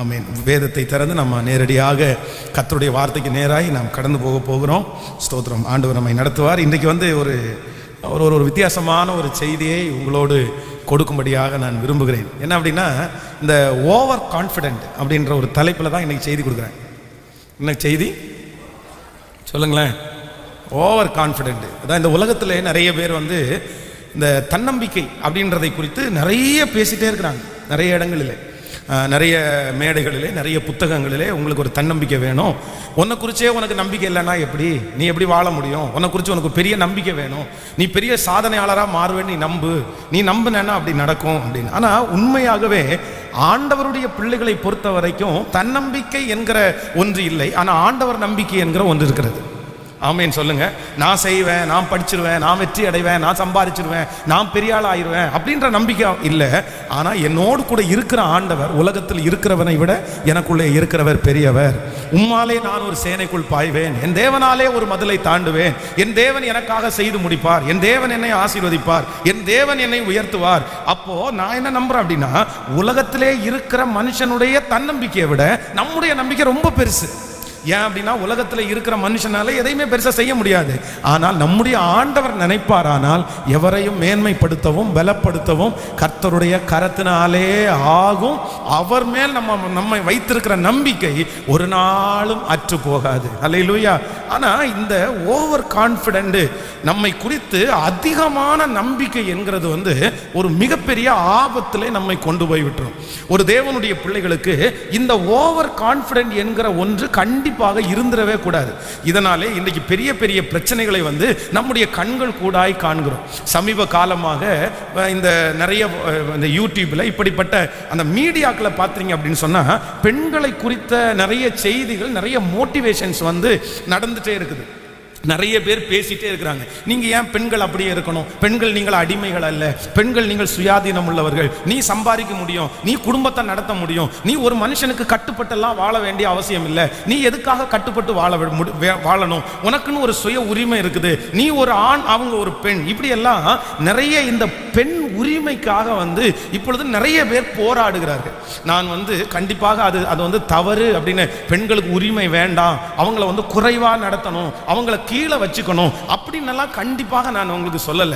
ஆமென். வேதத்தை திறந்து நம்ம நேரடியாக கர்த்தருடைய வார்த்தைக்கு நேராகி நாம் கடந்து போகிறோம். ஸ்தோத்திரம். ஆண்டவர் நம்மை நடத்துவார். இன்றைக்கு ஒரு ஒரு ஒரு வித்தியாசமான ஒரு செய்தியை உங்களோடு கொடுக்கும்படியாக நான் விரும்புகிறேன். என்ன அப்படின்னா, இந்த ஓவர் கான்ஃபிடென்ட் அப்படின்ற ஒரு தலைப்பில் தான் இன்றைக்கி செய்தி கொடுக்குறேன். என்ன செய்தி சொல்லுங்களேன்? Over confident. அதான் இந்த உலகத்தில் நிறைய பேர் இந்த தன்னம்பிக்கை அப்படின்றதை குறித்து நிறைய பேசிகிட்டே இருக்கிறாங்க. நிறைய இடங்களில், நிறைய மேடைகளிலே, நிறைய புத்தகங்களிலே உங்களுக்கு ஒரு தன்னம்பிக்கை வேணும், உன்னை குறிச்சே உனக்கு நம்பிக்கை இல்லைன்னா எப்படி, நீ எப்படி வாழ முடியும், உன்னை குறித்து உனக்கு பெரிய நம்பிக்கை வேணும், நீ பெரிய சாதனையாளராக மாறுவேன்னு நீ நம்புனேன்னா அப்படி நடக்கும் அப்படின்னு. ஆனால் உண்மையாகவே ஆண்டவருடைய பிள்ளைகளை பொறுத்த வரைக்கும் தன்னம்பிக்கை என்கிற ஒன்று இல்லை, ஆனால் ஆண்டவர் நம்பிக்கை என்கிற ஒன்று இருக்கிறது. ஆமேன் சொல்லுங்க. நான் செய்வேன், நான் படிச்சிருவேன், நான் வெற்றி அடைவேன், நான் சம்பாதிச்சிருவேன், நான் பெரிய ஆள் ஆயிடுவேன் அப்படின்ற நம்பிக்கை இல்லை. ஆனால் என்னோடு கூட இருக்கிற ஆண்டவர், உலகத்தில் இருக்கிறவனை விட எனக்குள்ளே இருக்கிறவர் பெரியவர். உம்மாலே நான் ஒரு சேனைக்குள் பாய்வேன், என் தேவனாலே ஒரு மதிலை தாண்டுவேன், என் தேவன் எனக்காக செய்து முடிப்பார், என் தேவன் என்னை ஆசீர்வதிப்பார், என் தேவன் என்னை உயர்த்துவார். அப்போ நான் என்ன நம்புறேன் அப்படின்னா, உலகத்திலே இருக்கிற மனுஷனுடைய தன்னம்பிக்கையை விட நம்முடைய நம்பிக்கை ரொம்ப பெருசு. ஏன் அப்படின்னா, உலகத்தில் இருக்கிற மனுஷனால எதையுமே பெருசாக செய்ய முடியாது. ஆனால் நம்முடைய ஆண்டவர் நினைப்பாரானால் எவரையும் மேன்மைப்படுத்தவும் பலப்படுத்தவும் கர்த்தருடைய கரத்தினாலே ஆகும். அவர் மேல் நம்மை வைத்திருக்கிற நம்பிக்கை ஒரு நாளும் அற்று போகாது. அல்லேலூயா. ஆனால் இந்த ஓவர் கான்ஃபிடென்ட், நம்மை குறித்து அதிகமான நம்பிக்கை என்கிறது ஒரு மிகப்பெரிய ஆபத்திலே நம்மை கொண்டு போய் விட்டுரும். ஒரு தேவனுடைய பிள்ளைகளுக்கு இந்த ஓவர் கான்ஃபிடென்ட் என்கிற ஒன்று கண்டிப்பாக இருந்திரவே கூடாது. இதனாலே இன்றைக்கு பெரிய பெரிய பிரச்சனைகளை நம்முடைய கண்கள் கூடாய் காண்கிறோம். சமீப காலமாக இந்த நிறைய இந்த யூடியூப்ல இப்படிப்பட்ட அந்த மீடியாக்களை பார்த்தீங்க அப்படின்னு சொன்னா, பெண்களை குறித்த நிறைய செய்திகள், நிறைய மோட்டிவேஷன்ஸ் நடந்துட்டே இருக்குது. நிறைய பேர் பேசிட்டே இருக்கிறாங்க, நீங்க ஏன் பெண்கள் அப்படியே இருக்கணும், பெண்கள் நீங்கள் அடிமைகள் அல்ல, பெண்கள் நீங்கள் சுயாதீனம் உள்ளவர்கள், நீ சம்பாதிக்க முடியும், நீ குடும்பத்தை நடத்த முடியும், நீ ஒரு மனுஷனுக்கு கட்டுப்பட்டெல்லாம் வாழ வேண்டிய அவசியம் இல்லை, நீ எதுக்காக கட்டுப்பட்டு வாழணும், உனக்குன்னு ஒரு சுய உரிமை இருக்குது, நீ ஒரு ஆண், அவங்க ஒரு பெண். இப்படி எல்லாம் நிறைய இந்த பெண் உரிமைக்காக இப்பொழுது நிறைய பேர் போராடுகிறார்கள். நான் கண்டிப்பாக அது தவறு அப்படின்னு, பெண்களுக்கு உரிமை வேண்டாம், அவங்கள குறைவா நடத்தணும், அவங்கள கீழே வச்சுக்கணும் அப்படின்னு கண்டிப்பாக நான் உங்களுக்கு சொல்லல.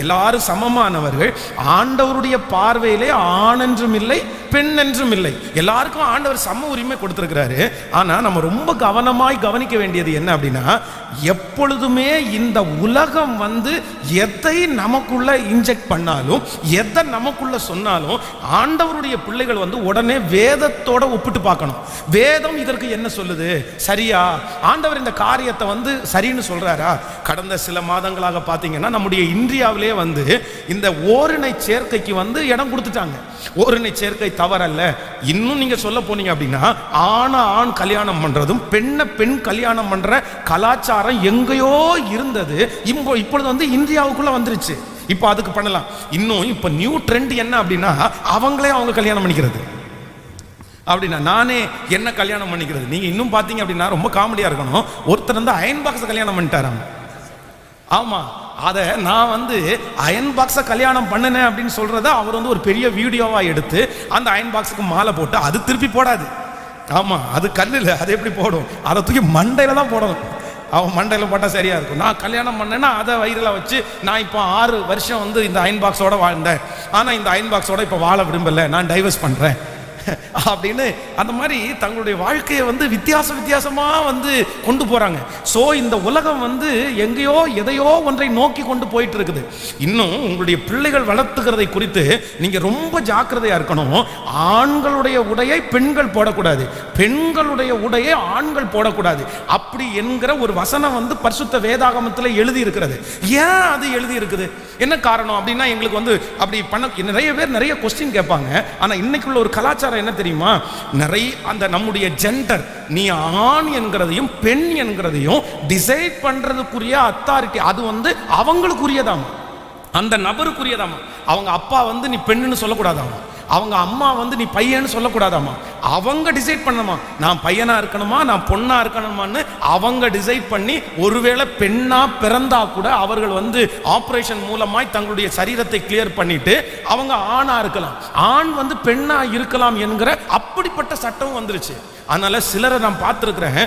எல்லாரும் சமமானவர்கள். ஆண்டவருடைய பார்வையிலே ஆண் என்றும் இல்லை, பெண் என்றும் இல்லை. எல்லாருக்கும் ஆண்டவர் சம உரிமை கொடுத்திருக்கிறாரு. ஆனா நம்ம ரொம்ப கவனமாய் கவனிக்க வேண்டியது என்ன அப்படின்னா, எப்பொழுதுமே இந்த உலகம் எதை நமக்குள்ள இன்ஜெக்ட் பண்ணாலும், எதை நமக்குள்ள சொன்னாலும், ஆண்டவருடைய பிள்ளைகள் உடனே வேதத்தோட ஒப்பிட்டு பார்க்கணும். வேதம் இதற்கு என்ன சொல்லுது, சரியா, ஆண்டவர் இந்த காரியத்தை சரின்னு சொல்றாரா? கடந்த சில மாதங்களாக பார்த்தீங்கன்னா, நம்முடைய இந்தியாவிலே இந்த ஓரினை சேர்க்கைக்கு இடம் கொடுத்துட்டாங்க. ஓரினை சேர்க்கை தவறல்ல. இன்னும் நீங்க சொல்ல போனீங்க அப்படின்னா, ஆண் கல்யாணம் பண்றதும் பெண்ணை பெண் கல்யாணம் பண்ற கலாச்சாரம் எங்கேயோ இருந்தது, இப்பொழுது இந்தியாவுக்குள்ள வந்துருச்சு. இப்போ அதுக்கு பண்ணலாம். இன்னும் இப்போ நியூ ட்ரெண்ட் என்ன அப்படின்னா, அவங்களே அவங்க கல்யாணம் பண்ணிக்கிறது அப்படின்னா, நானே என்ன கல்யாணம் பண்ணிக்கிறது. நீங்க இன்னும் பாத்தீங்க அப்படின்னா ரொம்ப காமெடியா இருக்கணும். ஒருத்தர் அயன் பாக்ஸ் கல்யாணம் பண்ணிட்டாராம். ஆமா, அதை நான் அயன் பாக்ஸை கல்யாணம் பண்ணினேன் அப்படின்னு சொல்றத அவர் ஒரு பெரிய வீடியோவா எடுத்து அந்த அயன் பாக்ஸுக்கு மாலை போட்டு, அது திருப்பி போடாது. ஆமா, அது கல்லில் அது எப்படி போடும், அதை தூக்கி மண்டையில தான் போடணும். அவன் மண்டையில் போட்டால் சரியா இருக்கும். நான் கல்யாணம் பண்ணேன்னா அதை வயிறில் வச்சு, நான் இப்போ 6 வருஷம் இந்த அயன் பாக்ஸோட வாழ்ந்தேன், ஆனால் இந்த அயன் பாக்ஸோட இப்போ வாழ விரும்பலை, நான் டைவர்ஸ் பண்ணுறேன் அப்படின்னு அந்த மாதிரி தங்களுடைய வாழ்க்கையை வித்தியாசமா கொண்டு போறாங்க. சோ இந்த உலகம் எங்கேயோ எதையோ ஒன்றை நோக்கி கொண்டு போயிட்டு இருக்குது. இன்னும் உங்களுடைய பிள்ளைகள் வளர்த்துக்கிறதை குறித்து நீங்க ரொம்ப ஜாக்கிரதையா இருக்கணும். ஆண்களுடைய உடையை பெண்கள் போடக்கூடாது, பெண்களுடைய உடையை ஆண்கள் போடக்கூடாது, அப்படி என்கிற ஒரு வசனம் பரிசுத்த வேதாகமத்தில் எழுதி இருக்கிறது. ஏன் அது எழுதி இருக்குது, என்ன காரணம் அப்படின்னா, எங்களுக்கு அப்படி பண்ண நிறைய பேர் நிறைய கொஸ்டின் கேட்பாங்க. ஆனா இன்னைக்குள்ள ஒரு கலாச்சாரம் என்ன தெரியுமா, நிறைய அந்த நம்முடைய ஜெண்டர், நீ ஆண் என்கிறதையும் பெண் என்கிறதையும் டிசைட் பண்றதுக்குரிய அத்தாரிட்டி அது அவங்களுக்குரியதாமா, அந்த நபருக்குரியதாமா. அவங்க அப்பா நீ பெண்ணுன்னு சொல்லக்கூடாதாமா, அவங்க அம்மா வந்து நீ பையன்னு சொல்லக்கூடாதாம்மா, அவங்க டிசைட் பண்ணணுமா, நான் பையனா இருக்கணுமா நான் பொண்ணா இருக்கணுமான்னு அவங்க டிசைட் பண்ணி, ஒருவேளை பெண்ணா பிறந்தா கூட அவர்கள் வந்து ஆபரேஷன் மூலமாய் தங்களுடைய சரீரத்தை கிளியர் பண்ணிட்டு அவங்க ஆணா இருக்கலாம், ஆண் வந்து பெண்ணா இருக்கலாம் என்கிற அப்படிப்பட்ட சட்டம் வந்துருச்சு. அதனால சிலரை நான் பார்த்துருக்கிறேன்,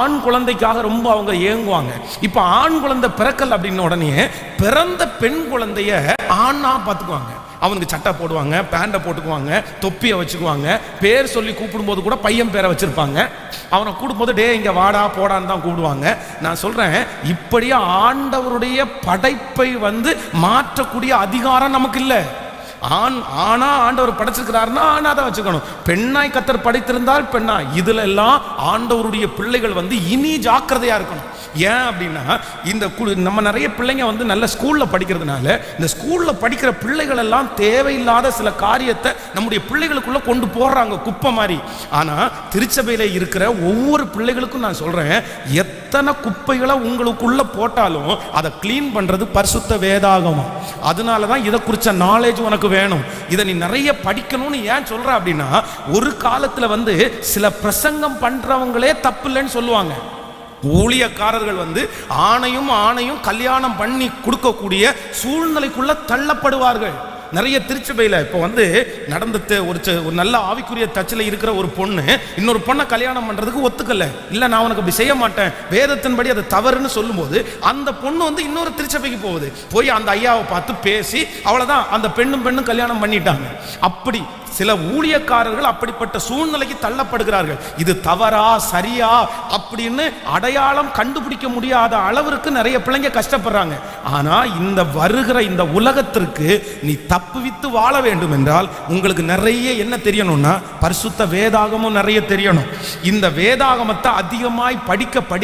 ஆண் குழந்தைக்காக ரொம்ப அவங்க ஏங்குவாங்க. இப்போ ஆண் குழந்தை பிறக்கல் அப்படின்னு உடனே பிறந்த பெண் குழந்தைய ஆணா பார்த்துக்குவாங்க. அவனுக்கு சட்டை போடுவாங்க, பேண்டை போட்டுக்குவாங்க, தொப்பியை வச்சுக்குவாங்க, பேர் சொல்லி கூப்பிடும்போது கூட பையன் பேரை வச்சிருப்பாங்க. அவனை கூப்பிடும்போது டே இங்கே வாடா போடான்னு தான் கூப்பிடுவாங்க. நான் சொல்கிறேன், இப்படியே ஆண்டவருடைய படைப்பை வந்து மாற்றக்கூடிய அதிகாரம் நமக்கு இல்லை. ஆனா ஆண்டவர் படைச்சிருக்கிறாருன்னா ஆனா தான் வச்சுக்கணும். பெண்ணாய் கர்த்தர் படைத்திருந்தால் பெண்ணா. இதுல எல்லாம் ஆண்டவருடைய பிள்ளைகள் வந்து இனி ஜாக்கிரதையா இருக்கணும். ஏன் அப்படின்னா, இந்த நம்ம நிறைய பிள்ளைங்க வந்து நல்ல ஸ்கூல்ல படிக்கிறதுனால இந்த ஸ்கூல்ல படிக்கிற பிள்ளைகள் எல்லாம் தேவையில்லாத சில காரியத்தை நம்முடைய பிள்ளைகளுக்குள்ள கொண்டு போடுறாங்க, குப்பை மாதிரி. ஆனா திருச்சபையில இருக்கிற ஒவ்வொரு பிள்ளைகளுக்கும் நான் சொல்றேன், எத்தனை குப்பைகளை உங்களுக்குள்ள போட்டாலும் அதை கிளீன் பண்றது பரிசுத்த வேதாகமம். அதனாலதான் இதை குறிச்ச நாலேஜ் உனக்கு வேணும். இதை நீ நிறைய படிக்கணும்னு ஏன் சொல்ற அப்படின்னா, ஒரு காலத்துல வந்து சில பிரசங்கம் பண்றவங்களே தப்பு இல்லைன்னு சொல்லுவாங்க. ஊழியக்காரர்கள் வந்து ஆணையும் கல்யாணம் பண்ணி கொடுக்கக்கூடிய சூழ்நிலைக்குள்ள தள்ளப்படுவார்கள். நிறைய திருச்சபையில் இப்போ வந்து நடந்த ஒரு நல்ல ஆவிக்குரிய தச்சில் இருக்கிற ஒரு பொண்ணு இன்னொரு பொண்ணை கல்யாணம் பண்ணுறதுக்கு ஒத்துக்கல. இல்லை நான் உனக்கு அப்படி செய்ய மாட்டேன், வேதத்தின்படி அது தவறுன்னு சொல்லும்போது அந்த பொண்ணு வந்து இன்னொரு திருச்சபைக்கு போகுது. போய் அந்த ஐயாவை பார்த்து பேசி அவ்வளோதான், அந்த பெண்ணும் கல்யாணம் பண்ணிட்டாங்க. அப்படி சில ஊழியக்காரர்கள் அப்படிப்பட்ட சூழ்நிலைக்கு தள்ளப்படுகிறார்கள். இது தவறா சரியா அப்படின்னு அடையாளம் கண்டுபிடிக்க முடியாத அளவிற்கு நிறைய பிள்ளைங்க கஷ்டப்படுறாங்க. ஆனா இந்த வருகிற இந்த உலகத்திற்கு நீ தப்புவித்து வாழ வேண்டும் என்றால் உங்களுக்கு நிறைய என்ன தெரியணும்னா, பரிசுத்த வேதாகமும் நிறைய தெரியணும். இந்த வேதாகமத்தை அதிகமாய்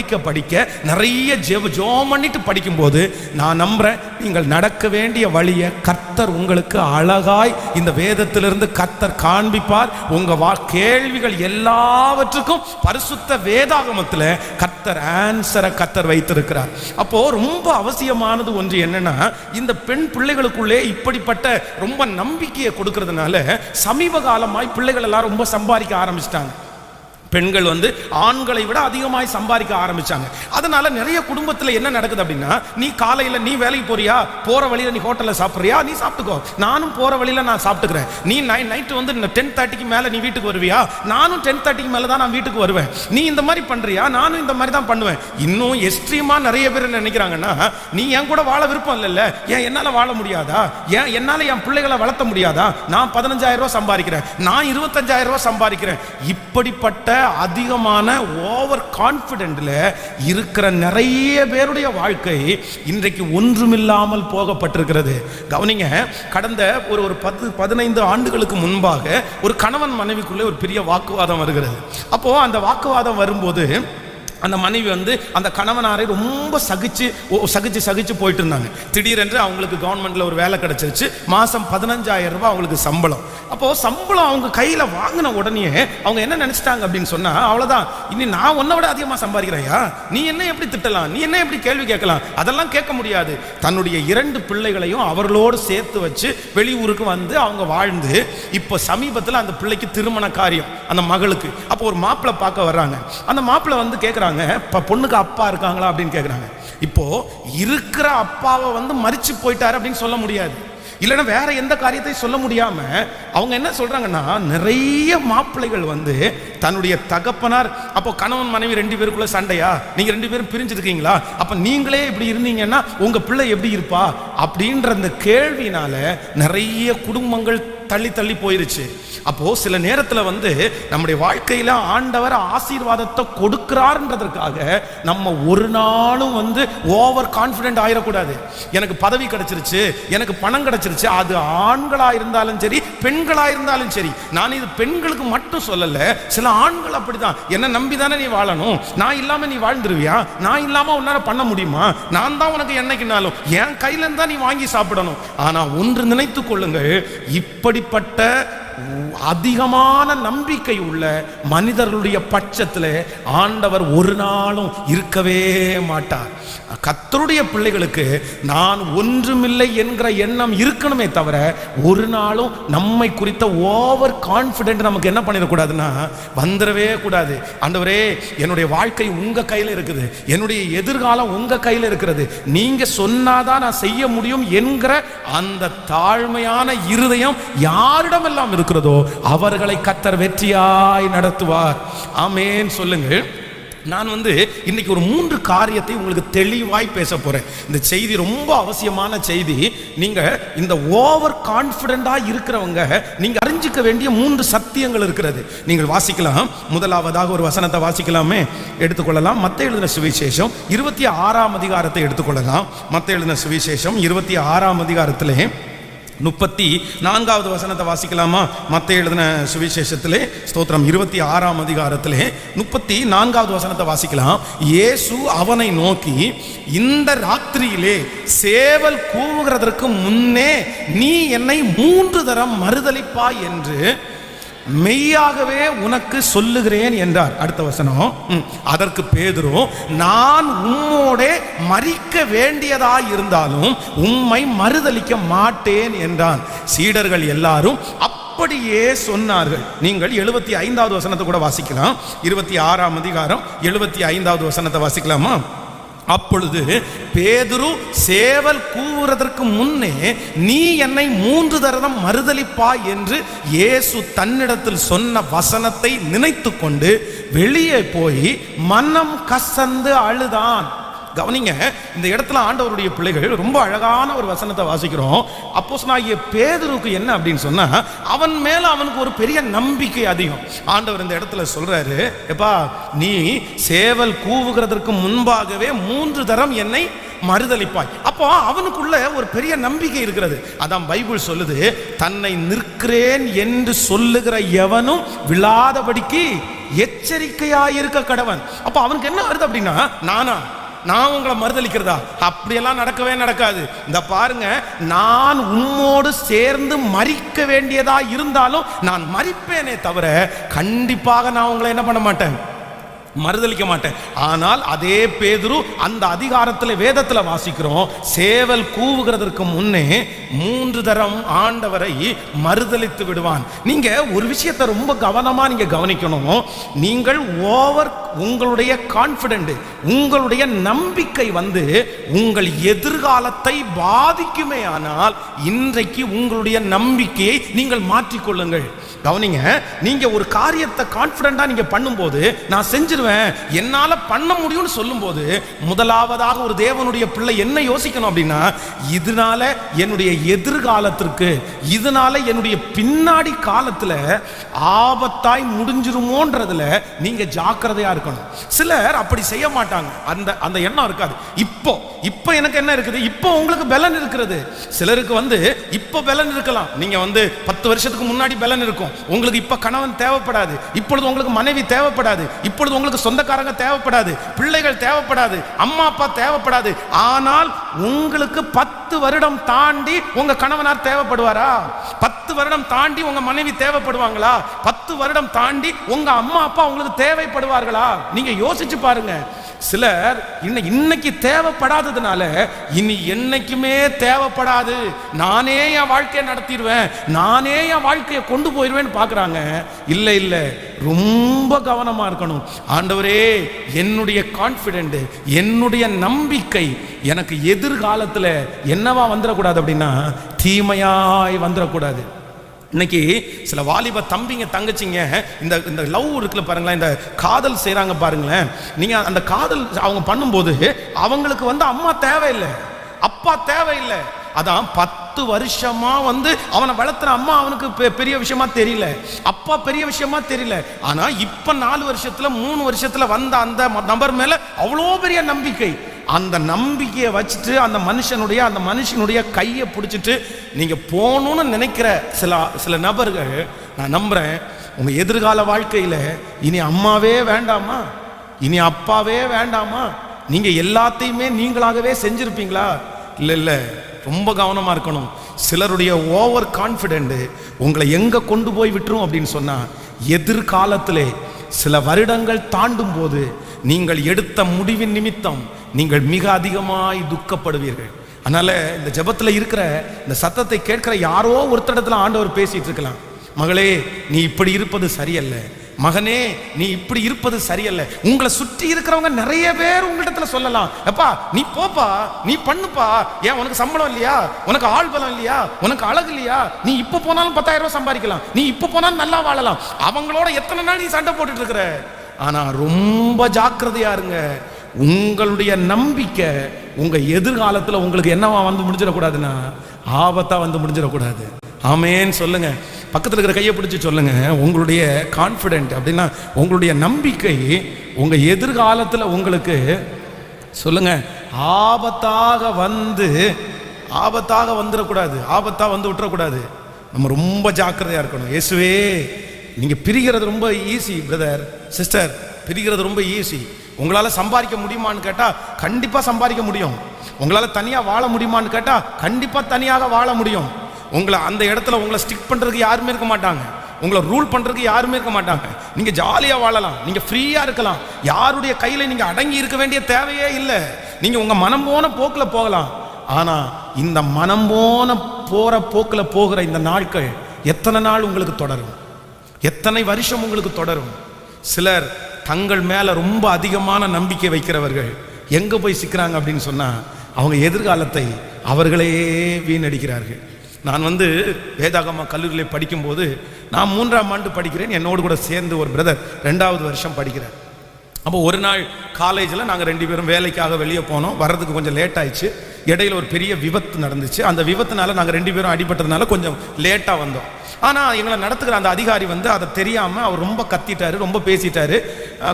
படிக்க நிறைய ஜெபம் பண்ணிட்டு படிக்கும் போது நான் நம்புறேன், நீங்கள் நடக்க வேண்டிய வழியை கர்த்தர் உங்களுக்கு அழகாய் இந்த வேதத்திலிருந்து கர்த்தர் காண்பிப்பார். உங்க கேள்விகள் எல்லாவற்றுக்கும் பரிசுத்த வேதாகமத்தில் கர்த்தர் ஆன்சரை கர்த்தர் வைத்திருக்கிறார். அப்போ ரொம்ப அவசியமானது ஒன்று என்னன்னா, இந்த பெண் பிள்ளைகளுக்குள்ளே இப்படிப்பட்ட ரொம்ப நம்பிக்கையை கொடுக்கிறதுனால சமீப காலமாய் பிள்ளைகள் எல்லாம் ரொம்ப சம்பாதிக்க ஆரம்பிச்சிட்டாங்க. பெண்கள் வந்து ஆண்களை விட அதிகமாய் சம்பாதிக்க ஆரம்பிச்சாங்க. அதனால நிறைய குடும்பத்தில் என்ன நடக்குது அப்படின்னா, நீ காலையில் நீ வேலைக்கு போறியா, போற வழியில் நீ ஹோட்டலில் சாப்பிட்றியா, நீ சாப்பிட்டுக்கோ, நானும் போற வழியில் நான் சாப்பிட்டுக்கிறேன். நீ நைட்டு வந்து 10:30 மேலே நீ வீட்டுக்கு வருவியா, நானும் 10:30 மேலே தான் நான் வீட்டுக்கு வருவேன். நீ இந்த மாதிரி பண்றியா, நானும் இந்த மாதிரி தான் பண்ணுவேன். இன்னும் எக்ஸ்ட்ரீமா நிறைய பேர் நினைக்கிறாங்கன்னா, நீ என் கூட வாழ விருப்பம் இல்லைல்ல, ஏன் என்னால் வாழ முடியாதா, ஏன் என்னால் என் பிள்ளைகளை வளர்த்த முடியாதா, நான் 15,000 ரூபாய் சம்பாதிக்கிறேன், நான் 25,000 ரூபாய் சம்பாதிக்கிறேன். இப்படிப்பட்ட அதிகமான ஓவர் கான்பிடென்ட்ல இருக்கிற நிறைய பேருடைய வாழ்க்கை இன்றைக்கு ஒன்றுமில்லாமல் போகப்பட்டிருக்கிறது. கவனிங்க, கடந்த ஒரு 10-15 ஆண்டுகளுக்கு முன்பாக ஒரு கணவன் மனைவிக்குள்ளே ஒரு பெரிய வாக்குவாதம் வருகிறது. அப்போ அந்த வாக்குவாதம் வரும்போது அந்த மனைவி வந்து அந்த கணவனாரை ரொம்ப சகிச்சு போயிட்டு இருந்தாங்க. திடீரென்று அவங்களுக்கு கவர்மெண்ட்ல ஒரு வேலை கிடைச்சிருச்சு. மாசம் 15,000 ரூபாய் அவங்களுக்கு சம்பளம். அப்போ சம்பளம் அவங்க கையில வாங்கின உடனே அவங்க என்ன நினைச்சிட்டாங்க அப்படின்னு சொன்னா, அவ்வளவுதான், இனி நான் உன்னை விட அதிகமா சம்பாதிக்கிறேயா, நீ என்ன எப்படி திட்டலாம், நீ என்ன எப்படி கேள்வி கேட்கலாம், அதெல்லாம் கேட்க முடியாது. தன்னுடைய 2 பிள்ளைகளையும் அவர்களோடு சேர்த்து வச்சு வெளியூருக்கு வந்து அவங்க வாழ்ந்து, இப்போ சமீபத்தில் அந்த பிள்ளைக்கு திருமண காரியம் அந்த மகளுக்கு. அப்போ ஒரு மாப்பிள்ளை பார்க்க வர்றாங்க. அந்த மாப்பிள்ளை வந்து கேட்குறாங்க, பொண்ணுக்கு அப்பா இருக்காங்களா அப்படின்னு கேட்குறாங்க. இப்போ இருக்கிற அப்பாவை வந்து மரிச்சு போயிட்டாரு அப்படின்னு சொல்ல முடியாது, இல்லைன்னா வேற எந்த காரியத்தை சொல்ல முடியாம அவங்க என்ன சொல்றாங்கன்னா, நிறைய மாப்பிள்ளைகள் வந்து தன்னுடைய தகப்பனார், அப்போ கணவன் மனைவி 2 பேருக்குள்ள சண்டையா, நீங்க 2 பேரும் பிரிஞ்சிருக்கீங்களா, அப்ப நீங்களே இப்படி இருந்தீங்கன்னா உங்க பிள்ளை எப்படி இருப்பா அப்படின்ற அந்த கேள்வினால நிறைய குடும்பங்கள் தள்ளி போயிருச்சு. அப்போ சில நேரத்தில் வந்து நம்முடைய வாழ்க்கையில ஆண்டவர் ஆசீர்வாதத்தை கொடுக்கிறார்ன்றதற்காக நம்ம ஒரு நாளும் வந்து ஓவர் கான்ஃபிடென்ட் ஆயிடக்கூடாது. எனக்கு பதவி கிடைச்சிருச்சு, எனக்கு பணம் கிடைச்சிருச்சு, அது ஆண்களா இருந்தாலும் சரி பெண்களா இருந்தாலும் சரி. நான் இது பெண்களுக்கு மட்டும் சொல்லல, சில ஆண்கள் அப்படிதான், என்ன நம்பி தானே நீ வாழணும், நான் இல்லாம நீ வாழ்ந்துருவியா, நான் இல்லாம உன்னால பண்ண முடியுமா, நான் தான் உனக்கு என்னைக்குனாலும் என் கையில இருந்தா நீ வாங்கி சாப்பிடணும். ஆனா ஒன்று நினைத்துக் கொள்ளுங்கள், இப்படிப்பட்ட அதிகமான நம்பிக்கை உள்ள மனிதர்களுடைய பட்சத்தில் ஆண்டவர் ஒரு நாளும் இருக்கவே மாட்டார். கர்த்தருடைய பிள்ளைகளுக்கு நான் ஒன்றுமில்லை என்கிற எண்ணம் இருக்கணுமே தவிர ஒரு நாளும் நம்மை குறித்த ஓவர் கான்ஃபிடென்ட் நமக்கு என்ன பண்ணிடக்கூடாதுன்னா வந்துடவே கூடாது. ஆண்டவரே, என்னுடைய வாழ்க்கை உங்க கையில் இருக்குது, என்னுடைய எதிர்காலம் உங்க கையில் இருக்கிறது, நீங்க சொன்னாதான் நான் செய்ய முடியும் என்கிற அந்த தாழ்மையான இருதயம் யாரிடமெல்லாம் இருக்கிறதோ அவர்களை கர்த்தர் வெற்றியாய் நடத்துவார். ஆமென் சொல்லுங்கள். நான் இன்னைக்கு ஒரு 3 காரியத்தை உங்களுக்கு தெளிவாய் பேச போறேன். இந்த செய்தி ரொம்ப அவசியமான செய்தி. நீங்க இந்த ஓவர் கான்ஃபிடென்டா இருக்கிறவங்க நீங்க அறிஞ்சிக்க வேண்டிய 3 சத்தியங்கள் இருக்கிறது. நீங்கள் வாசிக்கலாம். முதலாவதாக ஒரு வசனத்தை வாசிக்கலாமே, எடுத்துக்கொள்ளலாம். மத்தேயு எழுதின சுவிசேஷம் 26ஆம் அதிகாரத்தை எடுத்துக்கொள்ளலாம். மத்தேயு எழுதின சுவிசேஷம் 26ஆம் அதிகாரத்திலே 34வது வசனத்தை வாசிக்கலாமா? மத்தேயு எழுதின சுவிசேஷத்திலே ஸ்தோத்திரம் 26ஆம் அதிகாரத்திலே 34வது வசனத்தை வாசிக்கலாம். இயேசு அவனை நோக்கி, இந்த ராத்திரியிலே சேவல் கூவுகிறதற்கு முன்னே நீ என்னை 3 தரம் மறுதலிப்பாய் என்று மெய்யாகவே உனக்கு சொல்லுகிறேன் என்றார். அடுத்த வசனம், அதற்கு பேதுரு, நான் உம்மோடே மரிக்க வேண்டியதாய் இருந்தாலும் உம்மை மறுதலிக்க மாட்டேன் என்றான். சீடர்கள் எல்லாரும் அப்படியே சொன்னார்கள். நீங்கள் 75வது வசனத்தை கூட வாசிக்கலாம். 26ஆம் அதிகாரம் 75வது வசனத்தை வாசிக்கலாமா? அப்பொழுது பேதுரு, சேவல் கூவுறதற்கு முன்னே நீ என்னை 3 தரம் மறுதலிப்பாய் என்று இயேசு தன்னிடத்தில் சொன்ன வசனத்தை நினைத்து கொண்டு வெளியே போய் மனம் கசந்து அழுதான். கவனிங்க, இந்த இடத்துல ஆண்டவருடைய பிள்ளைகள் ரொம்ப அழகான ஒரு வசனத்தை வாசிக்கிறோம். அப்போஸ்தலனாகிய பேதுருக்கு என்ன அப்படின்னு சொன்னா, அவன் மேல அவனுக்கு ஒரு பெரிய நம்பிக்கை அதிகம். ஆண்டவர் இந்த இடத்துல சொல்றாரு, எப்பா நீ சேவல் கூவுகிறதற்கு முன்பாகவே 3 தரம் என்னை மறுதலிப்பாய். அப்போ அவனுக்குள்ள ஒரு பெரிய நம்பிக்கை இருக்கிறது. அதான் பைபிள் சொல்லுது, தன்னை நிற்கிறேன் என்று சொல்லுகிற எவனும் விழாதபடிக்கு எச்சரிக்கையாயிருக்க கடவன். அப்போ அவனுக்கு என்ன வருது அப்படின்னா, நான் உங்களை மறுதலிக்கிறதா? அப்படியெல்லாம் நடக்கவே நடக்காது. இந்த பாருங்க, நான் உம்மோடு சேர்ந்து மரிக்க வேண்டியதா இருந்தாலும் நான் மரிப்பேனே தவிர கண்டிப்பாக நான் உங்களை என்ன பண்ண மாட்டேன், மறுதலிக்க மாட்டேன். ஆனால் அதே பேதுரு அந்த அதிகாரத்தில் வேதத்தில் வாசிக்கிறோம், சேவல் கூவுகிறதற்கு முன்னே 3 தரம் ஆண்டவரை மறுதலித்து விடுவான். நீங்க ஒரு விஷயத்தை ரொம்ப கவனமா நீங்க கவனிக்கணும். நீங்கள் உங்களுடைய கான்ஃபிடென்ட், உங்களுடைய நம்பிக்கை உங்கள் எதிர்காலத்தை பாதிக்குமே. ஆனால் இன்றைக்கு உங்களுடைய நம்பிக்கையை நீங்கள் மாற்றிக்கொள்ளுங்கள். கவனிங்க, நீங்க ஒரு காரியத்தை கான்ஃபிடென்ட்டா நீங்க பண்ணும்போது, நான் செஞ்சிருவேன், என்னால பண்ண முடியும்னு சொல்லும்போது, முதலாவதாக ஒரு தேவனுடைய பிள்ளை என்ன யோசிக்கணும் அப்படின்னா, இதனால என்னுடைய எதிர்காலத்திற்கு, இதனால என்னுடைய பின்னாடி காலத்துல ஆபத்தாய் முடிஞ்சிருமோன்றதுல நீங்க ஜாக்கிரதையா இருக்கணும். சிலர் அப்படி செய்ய மாட்டாங்க, அந்த எண்ணம் இருக்காது. இப்போ எனக்கு என்ன இருக்குது, இப்போ உங்களுக்கு பலன் இருக்கிறது. சிலருக்கு இப்போ பலன் இருக்கலாம். நீங்க 10 வருஷத்துக்கு முன்னாடி பலன் இருக்கும். உங்களுக்கு இப்ப கணவன் தேவைப்படாது, இப்பொழுது உங்களுக்கு மனைவி தேவைப்படாது, இப்பொழுது உங்களுக்கு சொந்தக்காரங்க தேவைப்படாது, பிள்ளைகள் தேவைப்படாது, அம்மா அப்பா தேவைப்படாது. ஆனால் உங்களுக்கு 10 வருடம் தாண்டி உங்க கணவனார் தேவைப்படுவாரா? 10 வருடம் தாண்டி உங்க மனைவி தேவைப்படுவாங்களா? 10 வருடம் தாண்டி உங்க அம்மா அப்பா உங்களுக்கு தேவைப்படுவார்களா? நீங்க யோசிச்சு பாருங்க. சிலர் இன்னைக்கு தேவைப்படாததுனால இனி என்னைக்குமே தேவைப்படாது, நானே என் வாழ்க்கையை நடத்திடுவேன், நானே என் வாழ்க்கையை கொண்டு போயிடுவேன் பார்க்குறாங்க. இல்லை இல்லை, ரொம்ப கவனமா இருக்கணும். ஆண்டவரே, என்னுடைய கான்ஃபிடென்ட், என்னுடைய நம்பிக்கை எனக்கு எதிர்காலத்தில் என்னவா வந்துடக்கூடாது அப்படின்னா தீமையாய் வந்துடக்கூடாது. இன்னைக்கு சில வாலிப தம்பிங்க தங்கச்சிங்க இந்த லவ் இருக்குல்ல பாருங்களேன், இந்த காதல் செய்கிறாங்க பாருங்களேன். நீங்கள் அந்த காதல் அவங்க பண்ணும்போது அவங்களுக்கு அம்மா தேவையில்லை, அப்பா தேவையில்லை. அதான் 10 வருஷமா அவனை வளர்த்துற அம்மா அவனுக்கு பெரிய விஷயமா தெரியல, அப்பா பெரிய விஷயமா தெரியல. ஆனா இப்ப 4 வருஷத்துல 3 வருஷத்துல வந்த அந்த நபர் மேல அவ்வளோ பெரிய நம்பிக்கை. அந்த நம்பிக்கையை வச்சுட்டு அந்த மனுஷனுடைய கையை பிடிச்சிட்டு நீங்க போகணும்னு நினைக்கிற சில நபர்கள், நான் நம்புறேன் உங்க எதிர்கால வாழ்க்கையில இனி அம்மாவே வேண்டாமா, இனி அப்பாவே வேண்டாமா, நீங்க எல்லாத்தையுமே நீங்களாகவே செஞ்சிருப்பீங்களா? இல்லை, ரொம்ப கவனமாக இருக்கணும். சிலருடைய ஓவர் கான்ஃபிடென்ட் உங்களை எங்கே கொண்டு போய் விட்டுரும் அப்படின்னு சொன்னால், எதிர்காலத்திலே சில வருடங்கள் தாண்டும் போது நீங்கள் எடுத்த முடிவின் நிமித்தம் நீங்கள் மிக அதிகமாய் துக்கப்படுவீர்கள். அதனால இந்த ஜெபத்தில் இருக்கிற இந்த சத்தத்தை கேட்கிற யாரோ ஒருத்தடத்துல ஆண்டவர் பேசிட்டு இருக்கலாம். மகளே, நீ இப்படி இருப்பது சரியல்ல. மகனே, நீ இப்படி இருப்பது சரியல்ல. உங்களை சுற்றி இருக்கிறவங்க நிறைய பேர் உங்களிடத்துல சொல்லலாம், எப்பா நீ போப்பா, நீ பண்ணுப்பா, ஏன் உனக்கு சம்பளம் இல்லையா, உனக்கு ஆள் பலம் இல்லையா, உனக்கு அழகு இல்லையா, நீ இப்ப போனாலும் 10,000 ரூபாய் சம்பாதிக்கலாம், நீ இப்ப போனாலும் நல்லா வாழலாம். அவங்களோட எத்தனை நாள் நீ சண்டை போட்டுட்டு இருக்கிற? ஆனா ரொம்ப ஜாக்கிரதையா இருங்க. உங்களுடைய நம்பிக்கை உங்க எதிர்காலத்துல உங்களுக்கு என்னவா வந்து முடிஞ்சிடக்கூடாதுன்னா, ஆபத்தா வந்து முடிஞ்சிடக்கூடாது. ஆமேன்னு சொல்லுங்க. பக்கத்தில் இருக்கிற கையை பிடிச்சி சொல்லுங்க, உங்களுடைய கான்ஃபிடென்ட் அப்படின்னா உங்களுடைய நம்பிக்கை உங்க எதிர்காலத்தில் உங்களுக்கு சொல்லுங்க ஆபத்தாக வந்துடக்கூடாது, ஆபத்தா வந்து விட்டுறக்கூடாது. நம்ம ரொம்ப ஜாக்கிரதையா இருக்கணும். இயேசுவே, நீங்க பிரிகிறது ரொம்ப ஈஸி பிரதர் சிஸ்டர், பிரிகிறது ரொம்ப ஈஸி. உங்களால் சம்பாதிக்க முடியுமான்னு கேட்டால் கண்டிப்பாக சம்பாதிக்க முடியும். உங்களால் தனியாக வாழ முடியுமான்னு கேட்டால் கண்டிப்பாக தனியாக வாழ முடியும். உங்களை அந்த இடத்துல உங்களை ஸ்டிக் பண்ணுறதுக்கு யாருமே இருக்க மாட்டாங்க, உங்களை ரூல் பண்ணுறதுக்கு யாருமே இருக்க மாட்டாங்க. நீங்கள் ஜாலியாக வாழலாம், நீங்கள் ஃப்ரீயாக இருக்கலாம். யாருடைய கையில் நீங்கள் அடங்கி இருக்க வேண்டிய தேவையே இல்லை. நீங்கள் உங்கள் மனம் போன போக்கில் போகலாம். ஆனால் இந்த மனம் போன போகிற போக்கில் போகிற இந்த நாட்கள் எத்தனை நாள் உங்களுக்கு தொடரும்? எத்தனை வருஷம் உங்களுக்கு தொடரும்? சிலர் தங்கள் மேலே ரொம்ப அதிகமான நம்பிக்கை வைக்கிறவர்கள் எங்கே போய் சிக்கிறாங்க அப்படின்னு சொன்னால், அவங்க எதிர்காலத்தை அவர்களே வீணடிக்கிறார்கள். நான் வேதாகம கல்லூரியில் படிக்கும்போது, நான் 3ஆம் ஆண்டு படிக்கிறேன், என்னோடு கூட சேர்ந்து ஒரு பிரதர் 2வது வருஷம் படிக்கிறார். அப்போ ஒரு நாள் காலேஜில் நாங்கள் 2 பேரும் வேலைக்காக வெளியே போனோம். வர்றதுக்கு கொஞ்சம் லேட் ஆயிடுச்சு. இடையில ஒரு பெரிய விபத்து நடந்துச்சு. அந்த விபத்துனால நாங்கள் 2 பேரும் அடிபட்டதுனால கொஞ்சம் லேட்டாக வந்தோம். ஆனால் எங்களை நடத்துகிற அந்த அதிகாரி அதை தெரியாமல் அவர் ரொம்ப கத்திட்டாரு, ரொம்ப பேசிட்டாரு,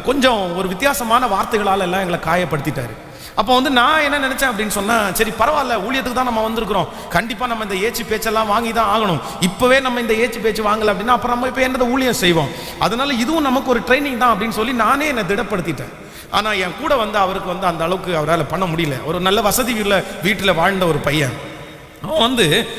கொஞ்சம் ஒரு வித்தியாசமான வார்த்தைகளால் எல்லாம் எங்களை காயப்படுத்திட்டாரு. அப்போ நான் என்ன நினைச்சேன் அப்படின்னு சொன்னா, சரி பரவாயில்ல, ஊழியத்துக்கு தான் நம்ம வந்திருக்கிறோம், கண்டிப்பா நம்ம இந்த ஏச்சு பேச்செல்லாம் வாங்கி தான் ஆகணும். இப்பவே நம்ம இந்த ஏச்சு பேச்சு வாங்கல அப்படின்னா அப்புறம் நம்ம இப்போ என்னது ஊழியம் செய்வோம், அதனால இதுவும் நமக்கு ஒரு ட்ரைனிங் தான் அப்படின்னு சொல்லி நானே என்னை திடப்படுத்திட்டேன். ஆனா என் கூட அவருக்கு அந்த அளவுக்கு அவரால் பண்ண முடியல. ஒரு நல்ல வசதி வீட்டில் வாழ்ந்த ஒரு பையன். அவன்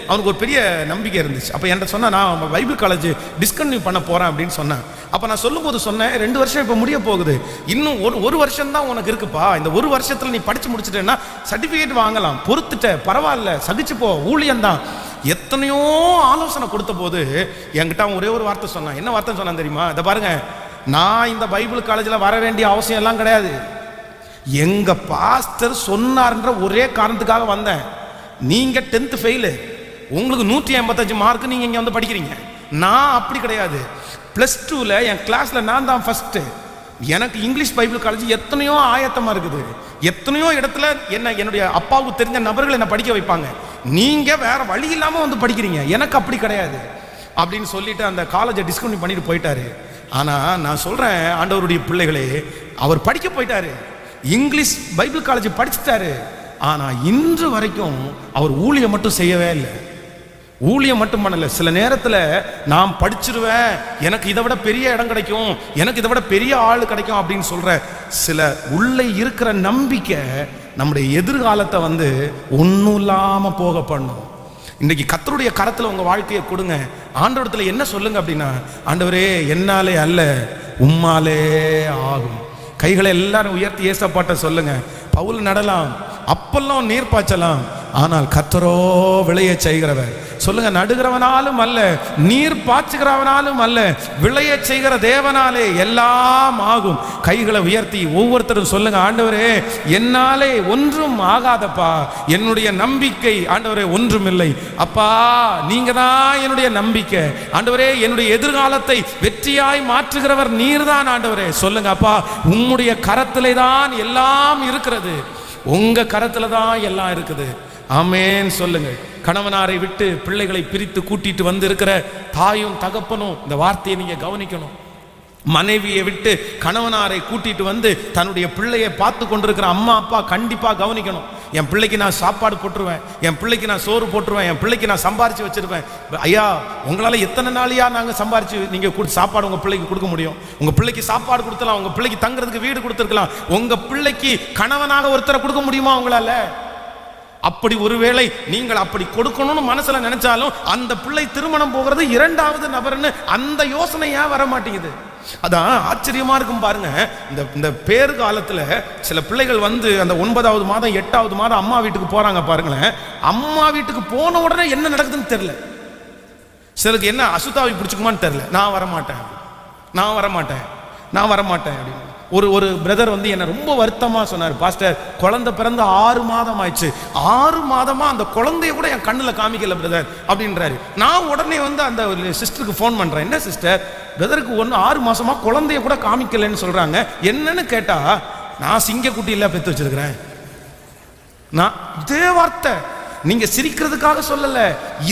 அவனுக்கு ஒரு பெரிய நம்பிக்கை இருந்துச்சு. அப்போ என்கிட்ட சொன்னா, நான் பைபிள் காலேஜ் டிஸ்கன்டினியூ பண்ண போறேன் அப்படின்னு சொன்னேன். அப்போ நான் சொல்லும்போது சொன்னேன், 2 வருஷம் இப்போ முடிய போகுது, இன்னும் ஒரு வருஷம் தான் உனக்கு இருக்குப்பா. இந்த 1 வருஷத்துல நீ படிச்சு முடிச்சுட்டேன்னா சர்டிஃபிகேட் வாங்கலாம், பொறுத்துட்ட, பரவாயில்ல, சகிச்சு போ, ஊழியம் தான். எத்தனையோ ஆலோசனை கொடுத்த போது என்கிட்ட அவன் ஒரே ஒரு வார்த்தை சொன்னான். என்ன வார்த்தை சொன்னான் தெரியுமா? இதை பாருங்க, நான் இந்த பைபிள் காலேஜில் வர வேண்டிய அவசியம் எல்லாம் கிடையாது, எங்க பாஸ்டர் சொன்னார்ன்ற ஒரே காரணத்துக்காக வந்தேன். நீங்க 10th ஃபெயிலு, உங்களுக்கு 185 மார்க், நீங்க இங்க படிக்கிறீங்க. நான் அப்படி கிடையாது. +2ல என் கிளாஸ்ல நான் தான் ஃபர்ஸ்ட். எனக்கு இங்கிலீஷ் பைபிள் காலேஜ் எத்தனையோ ஆயத்தமா இருக்குது, எத்தனையோ இடத்துல என்னுடைய அப்பாவுக்கு தெரிஞ்ச நபர்கள் என்ன படிக்க வைப்பாங்க. நீங்க வேற வழி இல்லாம படிக்கிறீங்க, எனக்கு அப்படி கிடையாது அப்படின்னு சொல்லிட்டு அந்த காலேஜை டிஸ்கன்டினியூ பண்ணிட்டு போயிட்டாரு. ஆனா நான் சொல்றேன், ஆண்டவருடைய பிள்ளைகளே, அவர் படிக்க போயிட்டாரு, இங்கிலீஷ் பைபிள் காலேஜ் படிச்சுட்டாரு. ஆனா இன்று வரைக்கும் அவர் ஊழியம் மட்டும் செய்யவே இல்லை, ஊழியம் மட்டும் பண்ணல. சில நேரத்தில் நான் படிச்சிருவேன், எனக்கு இதை விட பெரிய இடம் கிடைக்கும், எனக்கு இதை விட பெரிய ஆள் கிடைக்கும் அப்படின்னு சொல்ற சில உள்ளே இருக்கிற நம்பிக்கை நம்முடைய எதிர்காலத்தை ஒன்றும் இல்லாம போக பண்ணும். இன்னைக்கு கர்த்தருடைய கரத்தில் உங்க வாழ்க்கையை கொடுங்க. ஆண்டவரத்தில் என்ன சொல்லுங்க அப்படின்னா, ஆண்டவரே என்னாலே அல்ல உம்மாலே ஆகும். கைகளை எல்லாரும் உயர்த்தி ஏசப்பாட்ட சொல்லுங்க. பவுல் நடலாம், அப்பெல்லாம் நீர் பாய்ச்சலாம், ஆனால் கர்த்தரோ விளைய செய்கிறவர். சொல்லுங்க, நடுகிறவனாலும் அல்ல, நீர் பாய்ச்சுகிறவனாலும் அல்ல, விளைய செய்கிற தேவனாலே எல்லாம் ஆகும். கைகளை உயர்த்தி ஒவ்வொருத்தரும் சொல்லுங்க, ஆண்டவரே என்னாலே ஒன்றும் ஆகாதப்பா, என்னுடைய நம்பிக்கை ஆண்டவரே ஒன்றும் இல்லை அப்பா, நீங்க தான் என்னுடைய நம்பிக்கை. ஆண்டவரே என்னுடைய எதிர்காலத்தை வெற்றியாய் மாற்றுகிறவர் நீர்தான் ஆண்டவரே. சொல்லுங்க, அப்பா உம்முடைய கரத்திலே தான் எல்லாம் இருக்கிறது, உங்க கரத்துல தான் எல்லாம் இருக்குது. ஆமேன் சொல்லுங்க. கணவனாரை விட்டு பிள்ளைகளை பிரித்து கூட்டிட்டு இருக்கிற தாயும் தகப்பனும் இந்த வார்த்தையை நீங்க கவனிக்கணும். மனைவியை விட்டு கணவனாரை கூட்டிட்டு தன்னுடைய பிள்ளையை பார்த்து கொண்டிருக்கிற அம்மா அப்பா கண்டிப்பா கவனிக்கணும். என் பிள்ளைக்கு நான் சாப்பாடு போட்டுருவேன், என் பிள்ளைக்கு நான் சோறு போட்டுருவேன், என் பிள்ளைக்கு நான் சம்பாரிச்சு வச்சிருவேன். ஐயா, உங்களால எத்தனை நாளையா நாங்க சம்பாரிச்சு நீங்க சாப்பாடு உங்க பிள்ளைக்கு கொடுக்க முடியும்? உங்க பிள்ளைக்கு சாப்பாடு கொடுத்தலாம், உங்க பிள்ளைக்கு தங்குறதுக்கு வீடு கொடுத்துருக்கலாம், உங்க பிள்ளைக்கு கணவனாக ஒருத்தரை கொடுக்க முடியுமா உங்களால? அப்படி ஒருவேளை நீங்கள் அப்படி கொடுக்கணும்னு மனசுல நினைச்சாலும் அந்த பிள்ளை திருமணம் போகிறது இரண்டாவது நபர்னு அந்த யோசனை ஏன் வர மாட்டேங்குது? அதான் ஆச்சரியமா இருக்கும் பாருங்க. இந்த பேறு காலத்துல சில பிள்ளைகள் வந்து அந்த 9வது மாதம் 8வது மாதம் அம்மா வீட்டுக்கு போறாங்க பாருங்களேன். அம்மா வீட்டுக்கு போன உடனே என்ன நடக்குதுன்னு தெரியல. சிலருக்கு என்ன அசுத்தாவி பிடிச்சுக்குமான்னு தெரியல. நான் வரமாட்டேன் அப்படின்னு ஒரு பிரதர் வந்து என்ன ரொம்ப வருத்தமா சொன்னார். பாஸ்டர், குழந்தை பிறந்து 6 மாதம் ஆயிடுச்சு, 6 மாதமா அந்த குழந்தைய கூட என் கண்ணுல காமிக்கல பிரதர் அப்படின்றாரு. நான் உடனே வந்து அந்த சிஸ்டருக்கு ஃபோன் பண்றேன். என்ன சிஸ்டர், பிரதருக்கு 6 மாசமா குழந்தைய கூட காமிக்கலன்னு சொல்றாங்க, என்னன்னு கேட்டா, நான் சிங்கக்குட்டி இல்ல பெத்து வச்சிருக்கிறேன். நான் இதே வார்த்தை, நீங்க சிரிக்கிறதுக்காக சொல்லல,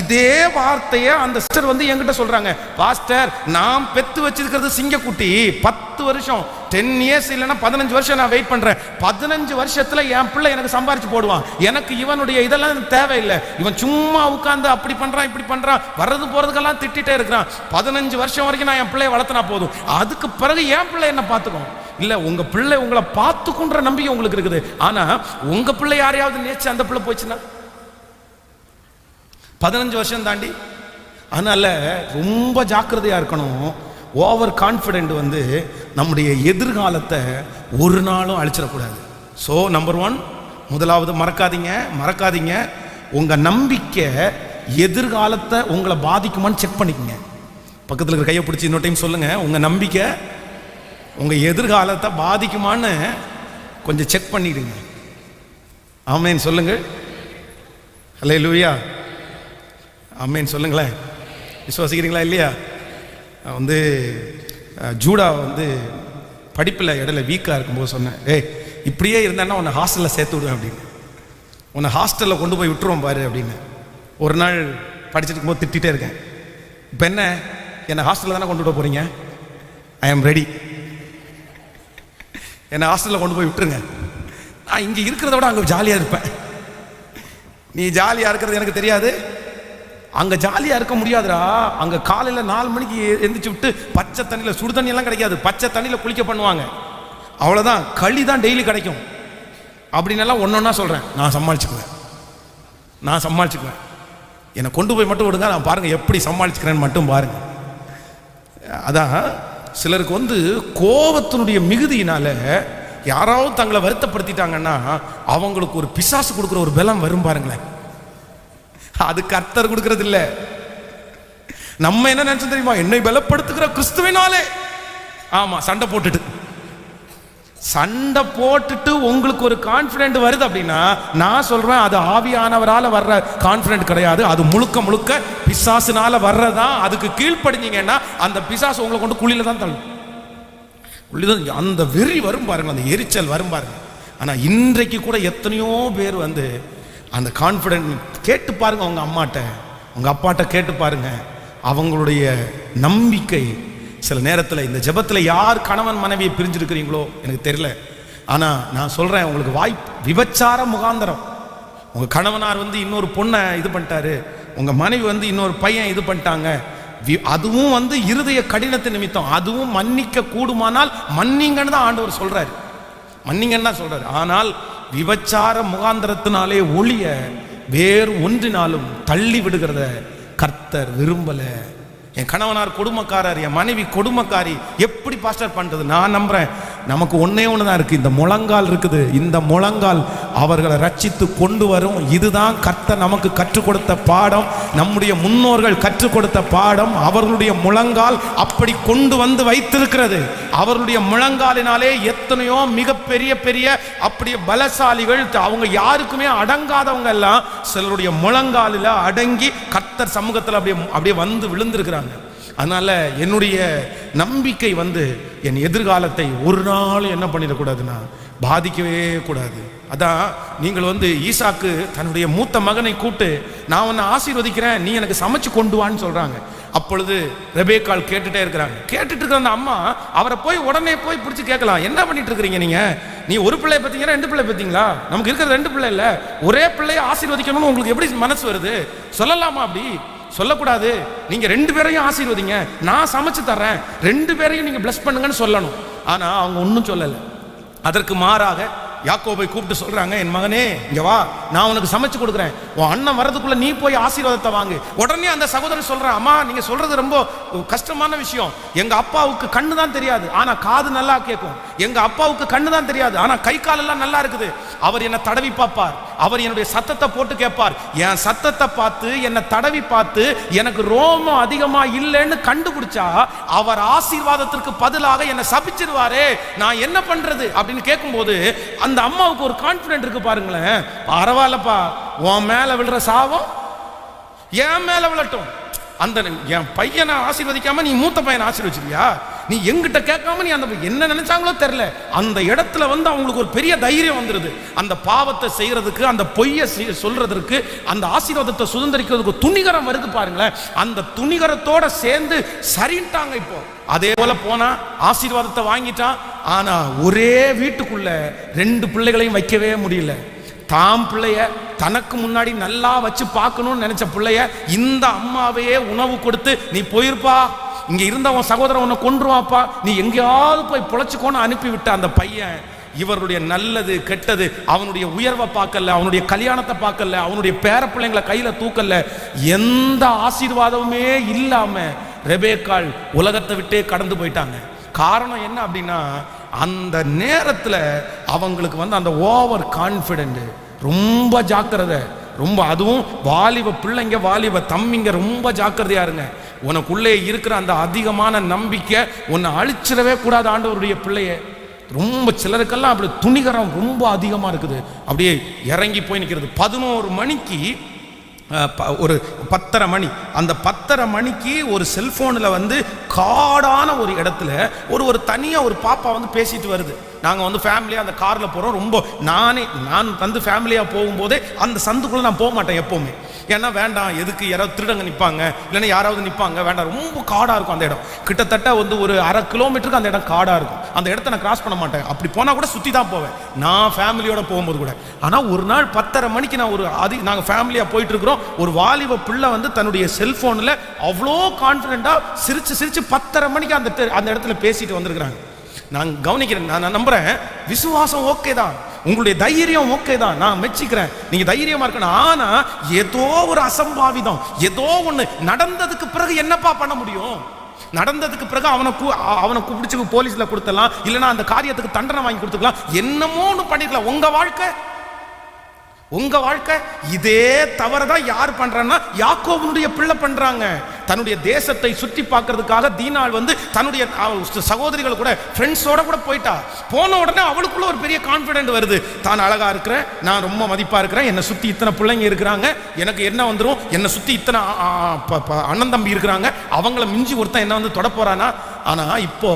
இதே வார்த்தையை அந்த சிஸ்டர் வந்து என்கிட்ட சொல்றாங்க. பாஸ்டர், நான் பெத்து வச்சிருக்கிறது சிங்கக்குட்டி, 10 வருஷம் 10 இயர்ஸ் இல்லைன்னா 15 வருஷம் நான் வெயிட் பண்றேன். 15 வருஷத்துல என் பிள்ளை எனக்கு சம்பாரிச்சு போடுவான். எனக்கு இவனுடைய இதெல்லாம் தேவையில்லை. இவன் சும்மா உட்கார்ந்து அப்படி பண்றான் இப்படி பண்றான், வர்றது போறதுக்கெல்லாம் திட்டிட்டே இருக்கிறான். 15 வருஷம் வரைக்கும் நான் என் பிள்ளைய வளர்த்தனா போதும், அதுக்கு பிறகு என் பிள்ளை என்ன பார்த்துக்கும். இல்ல, உங்க பிள்ளை உங்களை பார்த்துக்குன்ற நம்பிக்கை உங்களுக்கு இருக்குது. ஆனா உங்க பிள்ளை யாரையாவது நேச்சு அந்த பிள்ளை போச்சுன்னா 15 வருஷம் தாண்டி. அதனால ரொம்ப ஜாக்கிரதையா இருக்கணும். ஓவர் கான்ஃபிடென்ட் வந்து நம்முடைய எதிர்காலத்தை ஒரு நாளும் அழிச்சிடக்கூடாது. ஸோ நம்பர் 1, முதலாவது மறக்காதீங்க, உங்க நம்பிக்கை எதிர்காலத்தை உங்களை பாதிக்குமான்னு செக் பண்ணிக்கங்க. பக்கத்தில் இருக்கிற கையை பிடிச்சி இன்னொரு டைம் சொல்லுங்க, உங்க நம்பிக்கை உங்க எதிர்காலத்தை பாதிக்குமான்னு கொஞ்சம் செக் பண்ணிடுங்க. ஆமேன் சொல்லுங்க. ஹல்லேலூயா, ஆமேன் சொல்லுங்களேன். விசுவாசிக்கிறீங்களா இல்லையா? வந்து ஜூடா வந்து படிப்பில் இடையில வீக்காக இருக்கும்போது சொன்னேன், இப்படியே இருந்தான்னா உன்னை ஹாஸ்டலில் சேர்த்து விடுவேன் அப்படின்னு. உன்னை ஹாஸ்டலில் கொண்டு போய் விட்டுருவோம் பாரு அப்படின்னு. ஒரு நாள் படிச்சுட்டு இருக்கும்போது திட்டிகிட்டே இருக்கேன். இப்போ என்னை ஹாஸ்டலில் தானே கொண்டு விட போகிறீங்க, ஐ ஆம் ரெடி, என்னை ஹாஸ்டலில் கொண்டு போய் விட்டுருங்க. நான் இங்கே இருக்கிறத விட அங்கே ஜாலியாக இருப்பேன். நீ ஜாலியாக இருக்கிறது எனக்கு தெரியாது, அங்கே ஜாலியாக இருக்க முடியாதுடா. அங்கே காலையில் 4 மணிக்கு எந்திரிச்சு விட்டு பச்சை தண்ணியில், சுடு தண்ணியெல்லாம் கிடைக்காது, பச்சை தண்ணியில் குளிக்க பண்ணுவாங்க, அவ்வளோதான். களி தான் டெய்லி கிடைக்கும் அப்படின்னெல்லாம் ஒன்றா சொல்கிறேன். நான் சமாளிச்சுக்குவேன். என்னை கொண்டு போய் மட்டும் விடுங்க, நான் பாருங்கள் எப்படி சமாளிச்சுக்கிறேன்னு மட்டும் பாருங்கள். அதான் சிலருக்கு வந்து கோபத்தினுடைய மிகுதியினால யாராவது தங்களை வருத்தப்படுத்திட்டாங்கன்னா அவங்களுக்கு ஒரு பிசாசு கொடுக்குற ஒரு பலம் வரும் பாருங்களேன். அது கர்த்தர் கொடுக்கறது இல்ல. நம்ம என்ன நினைச்சோம் தெரியுமா? என்னை பலப்படுத்துகிற கிறிஸ்துவினாலே. ஆமா, சண்டை போட்டுட்டு உங்களுக்கு ஒரு கான்ஃபிடென்ட் வருது அப்படின்னா, நான் சொல்றேன் அது ஆவியானவரால வர்ற கான்ஃபிடென்ட் கிடையாது, அது முழுக்க பிசாசுனால வர்றதா. அதுக்கு கீழ்ப்படிஞ்சீங்கன்னா அந்த பிசாசு உங்களை கொண்டு குழியில தான் தள்ளும். அந்த வெறி வரும் பாருங்க, அந்த எரிச்சல் வரும் பாருங்க. ஆனா இன்றைக்கு கூட எத்தனையோ பேர் வந்து அந்த கான்ஃபிடென்ட் கேட்டு பாருங்க, உங்க அப்பாட்ட கேட்டு பாருங்க. அவங்களுடைய நம்பிக்கை சில நேரத்தில் இந்த ஜெபத்தில் யார் கணவன் மனைவியை பிரிஞ்சிருக்கிறீங்களோ எனக்கு தெரியல, ஆனா நான் சொல்றேன், உங்களுக்கு விபச்சார முகாந்தரம். உங்க கணவனார் வந்து இன்னொரு பொண்ணை இது பண்ணிட்டாரு, உங்க மனைவி வந்து இன்னொரு பையன் இது பண்ணிட்டாங்க, அதுவும் வந்து இருதய கடினத்தை நிமித்தம், அதுவும் மன்னிக்க கூடுமானால் மன்னிங்கன்னு தான் ஆண்டவர் சொல்றாரு, மன்னிங்கன்னு தான் சொல்றாரு. ஆனால் விபச்சார முகாந்தரத்தினாலே ஒளிய வேறு ஒன்றினாலும் தள்ளி விடுகிறத கர்த்தர் விரும்பல. என் கணவனார் கொடுமைக்காரர், என் மனைவி கொடுமைக்காரி, எப்படி பாஸ்டர் பண்றது? நான் நம்புறேன் நமக்கு ஒன்னே ஒண்ணுதான் இருக்கு, இந்த முழங்கால் இருக்குது. இந்த முழங்கால் அவர்களை ரட்சித்து கொண்டு வரும். இதுதான் கர்த்தர் நமக்கு கற்றுக் கொடுத்த பாடம், நம்முடைய முன்னோர்கள் கற்றுக் கொடுத்த பாடம். அவர்களுடைய முழங்கால் அப்படி கொண்டு வந்து வைத்திருக்கிறது. அவர்களுடைய முழங்காலினாலே எத்தனையோ மிகப்பெரிய அப்படியே பலசாலிகள், அவங்க யாருக்குமே அடங்காதவங்க எல்லாம் சிலருடைய முழங்காலில் அடங்கி கர்த்தர் சமூகத்தில் அப்படியே வந்து விழுந்திருக்கிறாங்க. அதனால என்னுடைய நம்பிக்கை வந்து என் எதிர்காலத்தை ஒரு நாள் என்ன பண்ணிடக்கூடாதுன்னா பாதிக்கவே கூடாது. அதான் நீங்கள் வந்து ஈசாக்கு தன்னுடைய மூத்த மகனை கூட்டு, நான் உன்னை ஆசீர்வதிக்கிறேன், நீ எனக்கு சமைச்சு கொண்டு வான்னு சொல்றாங்க. அப்பொழுது ரெபேக்காள் கேட்டுட்டே இருக்கிறாங்க. கேட்டுட்டு இருக்கிற அந்த அம்மா அவரை உடனே போய் பிடிச்சி கேட்கலாம், என்ன பண்ணிட்டு இருக்கிறீங்க நீ ஒரு பிள்ளைய பத்தீங்கன்னா 2 பிள்ளை பத்தீங்களா? நமக்கு இருக்கிற 2 பிள்ளை இல்ல, ஒரே பிள்ளைய ஆசீர்வதிக்கணும்னு உங்களுக்கு எப்படி மனசு வருது? சொல்லலாமா? அப்படி சொல்லக்கூடாது. நீங்க 2 பேரையும் ஆசீர்வதிங்க, நான் சமைச்சு தர்றேன், 2 பேரையும் நீங்க பிளஸ் பண்ணுங்கன்னு சொல்லணும். ஆனா அவங்க ஒன்றும் சொல்லலை. அதற்கு மாறாக யாக்கோபை கூப்பிட்டு சொல்றாங்க, என் மகனே இங்க வா, நான் உனக்கு சமைச்சு கொடுக்குறேன், உன் அண்ணன் வரதுக்குள்ள நீ போய் ஆசீர்வாதத்தை வாங்கு. உடனே அந்த சகோதரன் சொல்றான், அம்மா நீங்க சொல்றது ரொம்ப கஷ்டமான விஷயம். எங்க அப்பாவுக்கு கண்ணு தான் தெரியாது, ஆனா காது நல்லா கேட்கும். எங்க அப்பாவுக்கு கண்ணு தான் தெரியாது, ஆனா கை கால் எல்லாம் நல்லா இருக்குது. அவர் என்னை தடவி பார்ப்பார், அவர் என்னுடைய சத்தத்தை போட்டு கேட்பார். என் சத்தத்தை பார்த்து என்னை தடவி பார்த்து எனக்கு ரோமம் அதிகமா இல்லைன்னு கண்டுபிடிச்சா அவர் ஆசீர்வாதத்திற்கு பதிலாக என்னை சபிச்சிருவாரு, நான் என்ன பண்றது அப்படின்னு கேட்கும்போது அந்த அம்மாவுக்கு ஒரு கான்பிடென்ட் இருக்கு பாருங்களேன். பரவாயில்லப்பா, உன் மேல விழுற சாபம் என் மேல விழட்டும். அந்த என் பையனை ஆசீர்வதிக்காம நீ மூத்த பையனை ஆசீர்வச்சிருவியா? நீ எங்கிட்ட கேட்காம நீ அந்த என்ன நினைச்சாங்களோ தெரியல, அந்த இடத்துல வந்து அவங்களுக்கு ஒரு பெரிய தைரியம் வந்துருது. அந்த பாவத்தை செய்யறதுக்கு, அந்த பொய்யை சொல்றதுக்கு, அந்த ஆசீர்வாதத்தை சுதந்திரிக்கிறதுக்கு துணிகரம் வருது பாருங்களேன். அந்த துணிகரத்தோட சேர்ந்து சரின்ட்டாங்க. இப்போ அதே போல போனா ஆசீர்வாதத்தை வாங்கிட்டான். ஆனா ஒரே வீட்டுக்குள்ள 2 பிள்ளைகளையும் வைக்கவே முடியல. தாம் பிள்ளைய தனக்கு முன்னாடி நல்லா வச்சு பார்க்கணும்னு நினைச்ச பிள்ளைய இந்த அம்மாவையே உணவு கொடுத்து, நீ போயிருப்பா, இங்க இருந்த உன் சகோதரன் உன்னை கொன்றுவாப்பா, நீ எங்கேயாவது போய் பொழைச்சுக்கோன்னு அனுப்பிவிட்ட அந்த பையன் இவருடைய நல்லது கெட்டது, அவனுடைய உயர்வை பார்க்கல, அவனுடைய கல்யாணத்தை பார்க்கல, அவனுடைய பேர பிள்ளைங்களை கையில தூக்கல, எந்த ஆசீர்வாதமுமே இல்லாம ரெபேக்காள் உலகத்தை விட்டே கடந்து போயிட்டாங்க. காரணம் என்ன அப்படின்னா, அந்த நேரத்தில் அவங்களுக்கு வந்து அந்த ஓவர் கான்ஃபிடென்ட், ரொம்ப ஜாக்கிரதை, ரொம்ப அதுவும் வாலிப பிள்ளைங்க, வாலிப தம்பிங்க ரொம்ப ஜாக்கிரதையா இருங்க. உனக்குள்ளே இருக்கிற அந்த அதிகமான நம்பிக்கை உன்னை அழிச்சிடவே கூடாது. ஆண்டவருடைய பிள்ளைய ரொம்ப சிலருக்கெல்லாம் அப்படி துணிகரம் ரொம்ப அதிகமாக இருக்குது, அப்படியே இறங்கி போய் நிற்கிறது. 11 மணிக்கு ஒரு 10:30 மணி, அந்த 10:30 மணிக்கு ஒரு செல்போனில் வந்து காடான ஒரு இடத்துல ஒரு தனியாக ஒரு பாப்பா வந்து பேசிட்டு வருது. நாங்கள் வந்து ஃபேமிலியாக அந்த காரில் போகிறோம். ரொம்ப நான் வந்து ஃபேமிலியாக போகும்போதே அந்த சந்துக்குள்ளே நான் போக மாட்டேன் எப்போவுமே. ஏன்னா வேண்டாம், எதுக்கு யாராவது திருடங்க நிற்பாங்க, இல்லைன்னா யாராவது நிற்பாங்க, வேண்டாம். ரொம்ப காடாக இருக்கும் அந்த இடம். கிட்டத்தட்ட வந்து ஒரு 1/2 கிலோமீட்டருக்கு அந்த இடம் காடாக இருக்கும். அந்த இடத்த நான் கிராஸ் பண்ண மாட்டேன். அப்படி போனால் கூட சுற்றி தான் போவேன் நான் ஃபேமிலியோட போகும்போது கூட. ஆனால் ஒரு நாள் 10:30 மணிக்கு நான் நாங்கள் ஃபேமிலியாக போயிட்டு இருக்கிறோம். ஒரு வாலிப பிள்ளை வந்து தன்னுடைய செல்ஃபோனில் அவ்வளோ கான்ஃபிடென்ட்டாக சிரிச்சு 10:30 மணிக்கு அந்த இடத்துல பேசிட்டு வந்திருக்கிறாங்க. நான் கவனிக்கிறேன், நான் நம்புறேன், விசுவாசம் ஓகே தான், உங்களுடைய தைரியம் ஓகே தான், நான் மெச்சிக்கிறேன், நீங்க தைரியமா இருக்கணும். ஆனா ஏதோ ஒரு அசம்பாவிதம், ஏதோ ஒண்ணு நடந்ததுக்கு பிறகு என்னப்பா பண்ண முடியும்? நடந்ததுக்கு பிறகு அவனை பிடிச்சி போலீஸ்ல கொடுத்தலாம், இல்லைன்னா அந்த காரியத்துக்கு தண்டனை வாங்கி கொடுத்துக்கலாம், என்னமோ ஒன்று பண்ணிக்கலாம். உங்க வாழ்க்கை இதே தவறுதான் யார் பண்றான்னா யாக்கோபுடைய பிள்ளை பண்றாங்க. தன்னுடைய தேசத்தை சுற்றி பார்க்கறதுக்காக தீனாள் வந்து தன்னுடைய சகோதரிகள் கூட ஃப்ரெண்ட்ஸோட கூட போயிட்டா. போன உடனே அவளுக்குள்ள ஒரு பெரிய கான்ஃபிடென்ட் வருது, தான் அழகா இருக்கிறேன், நான் ரொம்ப மதிப்பா இருக்கிறேன், என்னை சுத்தி இத்தனை பிள்ளைங்க இருக்கிறாங்க, எனக்கு என்ன வந்துடும், என்னை சுத்தி இத்தனை அண்ணன் தம்பி இருக்கிறாங்க, அவங்கள மிஞ்சி ஒருத்தன் என்ன வந்து தொட போறானா. ஆனா இப்போ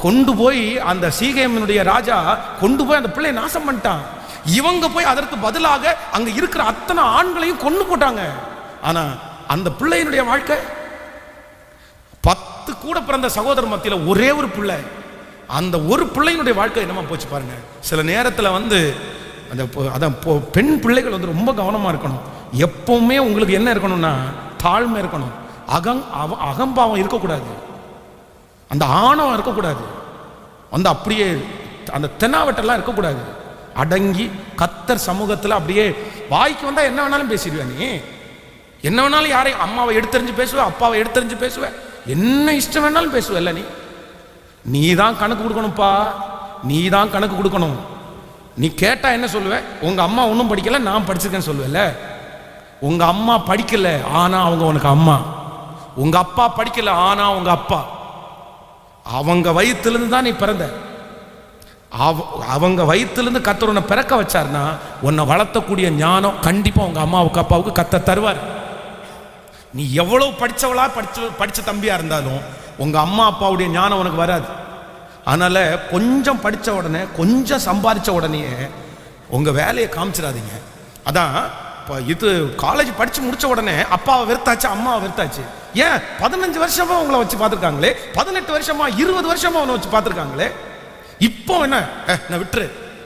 கொண்டு போய் அந்த சீகேமினுடைய ராஜா கொண்டு போய் அந்த பிள்ளையை நாசம் பண்ணிட்டான். இவங்க போய் அதற்கு பதிலாக அங்க இருக்கிற அத்தனை ஆண்களையும் கொண்டு போட்டாங்க. ஆனா அந்த பிள்ளையினுடைய வாழ்க்கை, 10 கூட பிறந்த சகோதரர் மத்தியில ஒரே ஒரு பிள்ளை, அந்த ஒரு பிள்ளையினுடைய வாழ்க்கை என்னமா போச்சு பாருங்க. சில நேரத்தில் வந்து அதான் பெண் பிள்ளைகள் வந்து ரொம்ப கவனமா இருக்கணும். எப்பவுமே உங்களுக்கு என்ன இருக்கணும்னா தாழ்மை இருக்கணும், அகம்பாவம் இருக்கக்கூடாது, அந்த ஆணவம் இருக்கக்கூடாது, வந்து அப்படியே அந்த தென்னாவட்டெல்லாம் இருக்கக்கூடாது. அடங்கி கத்தர் சமூகத்தில் அப்படியே வாய்க்கு வந்தா என்ன வேணாலும் பேசிடுவேன். நீ என்ன வேணாலும் யாரையும், அம்மாவை எடுத்தறிஞ்சு பேசுவேன், அப்பாவை எடுத்தறிஞ்சு பேசுவேன், என்ன இஷ்டம் வேணாலும் பேசுவேன். நீ தான் கணக்கு கொடுக்கணும்ப்பா, நீ தான் கணக்கு கொடுக்கணும். நீ கேட்டா என்ன சொல்லுவேன்? உங்க அம்மா ஒன்றும் படிக்கல, நான் படிச்சிருக்கேன்னு சொல்லுவேல்ல. உங்க அம்மா படிக்கல, ஆனா அவங்க உனக்கு அம்மா. உங்க அப்பா படிக்கல, ஆனா உங்க அப்பா. அவங்க வயிற்றுலேருந்து தான் நீ பிறந்த. அவங்க வயிற்றுலேருந்து கத்தர் உன்னை பிறக்க வச்சார்னா உன்னை வளர்த்தக்கூடிய ஞானம் கண்டிப்பாக உங்கள் அம்மாவுக்கு அப்பாவுக்கு கத்தர் தருவார். நீ எவ்வளோ படித்தவளா படித்த தம்பியாக இருந்தாலும் உங்கள் அம்மா அப்பாவுடைய ஞானம் உனக்கு வராது. அதனால் கொஞ்சம் படித்த உடனே, கொஞ்சம் சம்பாதிச்ச உடனே உங்கள் வேலையை காமிச்சிடாதீங்க. அதான் இப்போ இது காலேஜ் படித்து முடித்த உடனே அப்பாவை வெறுத்தாச்சு, அம்மாவை வெறுத்தாச்சு. ஏன் 15 வருஷமா உங்களை வச்சு பார்த்துருக்காங்களே, 18 வருஷமா 20 வருஷமா உன்னை வச்சு பார்த்துருக்காங்களே, இப்போ என்ன நான் விட்டுரு,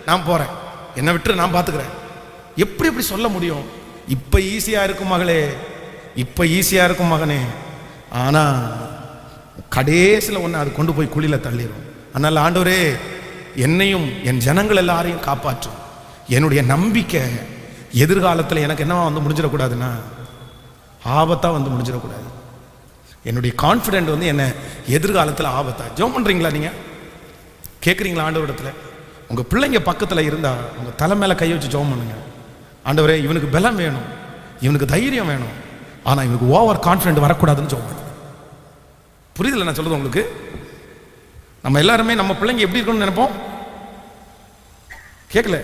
நான் போறேன், என்ன விட்டுரு, நான் பார்த்துக்கிறேன். எப்படி சொல்ல முடியும்? இப்ப ஈஸியா இருக்கும் மகளே, இப்ப ஈஸியா இருக்கும் மகனே, ஆனா கடைசியில் ஒன்று அது கொண்டு போய் குழியில தள்ளிடும். அதனால ஆண்டவரே என்னையும் என் ஜனங்கள் எல்லாரையும் காப்பாற்றும். என்னுடைய நம்பிக்கை எதிர்காலத்தில் எனக்கு என்னவா வந்து முடிஞ்சிடக்கூடாதுன்னா ஆபத்தாக வந்து முடிஞ்சிடக்கூடாது. என்னுடைய கான்ஃபிடென்ட் வந்து என்ன எதிர்காலத்தில் ஆபத்தா. ஜெபம் பண்ணுறீங்களா? நீங்கள் கேட்குறீங்களா ஆண்டவரிடத்துல? உங்கள் பிள்ளைங்க பக்கத்தில் இருந்தால் உங்கள் தலை மேலே கை வச்சு ஜெபம் பண்ணுங்க. ஆண்டவரே, இவனுக்கு பலம் வேணும், இவனுக்கு தைரியம் வேணும், ஆனால் இவனுக்கு ஓவர் கான்ஃபிடென்ட் வரக்கூடாதுன்னு ஜெபம் பண்ணுங்க. புரியுதில்ல நான் சொல்கிறது உங்களுக்கு? நம்ம எல்லாருமே நம்ம பிள்ளைங்க எப்படி இருக்கணும்னு நினைப்போம். கேட்கல?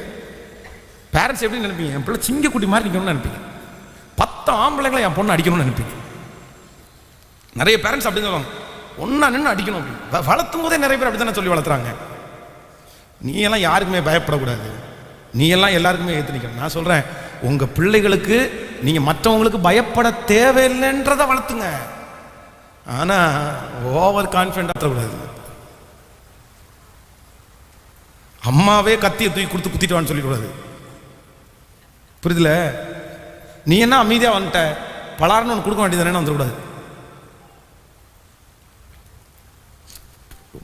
பேரண்ட்ஸ் எப்படி நினைப்பீங்க? என் பிள்ளை சிங்கக்குட்டி மாதிரி நிற்கணும்னு நினைப்பீங்க. 10 ஆம்பளைங்களை என் பொண்ணு அடிக்கணும்னு நினைப்பீங்க. நிறைய பேரண்ட்ஸ் அப்படி சொல்லுவாங்க, ஒன்றா நின்று அடிக்கணும் அப்படின்னு. வளர்த்தும் போதே நிறைய பேர் அப்படி தானே சொல்லி வளர்த்துறாங்க. நீ எல்லாம் யாருக்குமே பயப்படக்கூடாது, நீ எல்லாம் எல்லாருக்குமே ஏற்று நிற்கணும். நான் சொல்கிறேன், உங்கள் பிள்ளைகளுக்கு நீங்கள் மற்றவங்களுக்கு பயப்பட தேவையில்லைன்றதை வளர்த்துங்க. ஆனால் ஓவர் கான்ஃபிடென்ட் ஆகக்கூடாது. அம்மாவே கத்தியை தூக்கி கொடுத்து குத்திட்டுவான்னு சொல்லிக்கூடாது. புரியுதுல? நீ என்ன அமைதியாக வந்துட்ட, பலாருன்னு ஒன்று கொடுக்க வேண்டியதானே வந்துடக்கூடாது.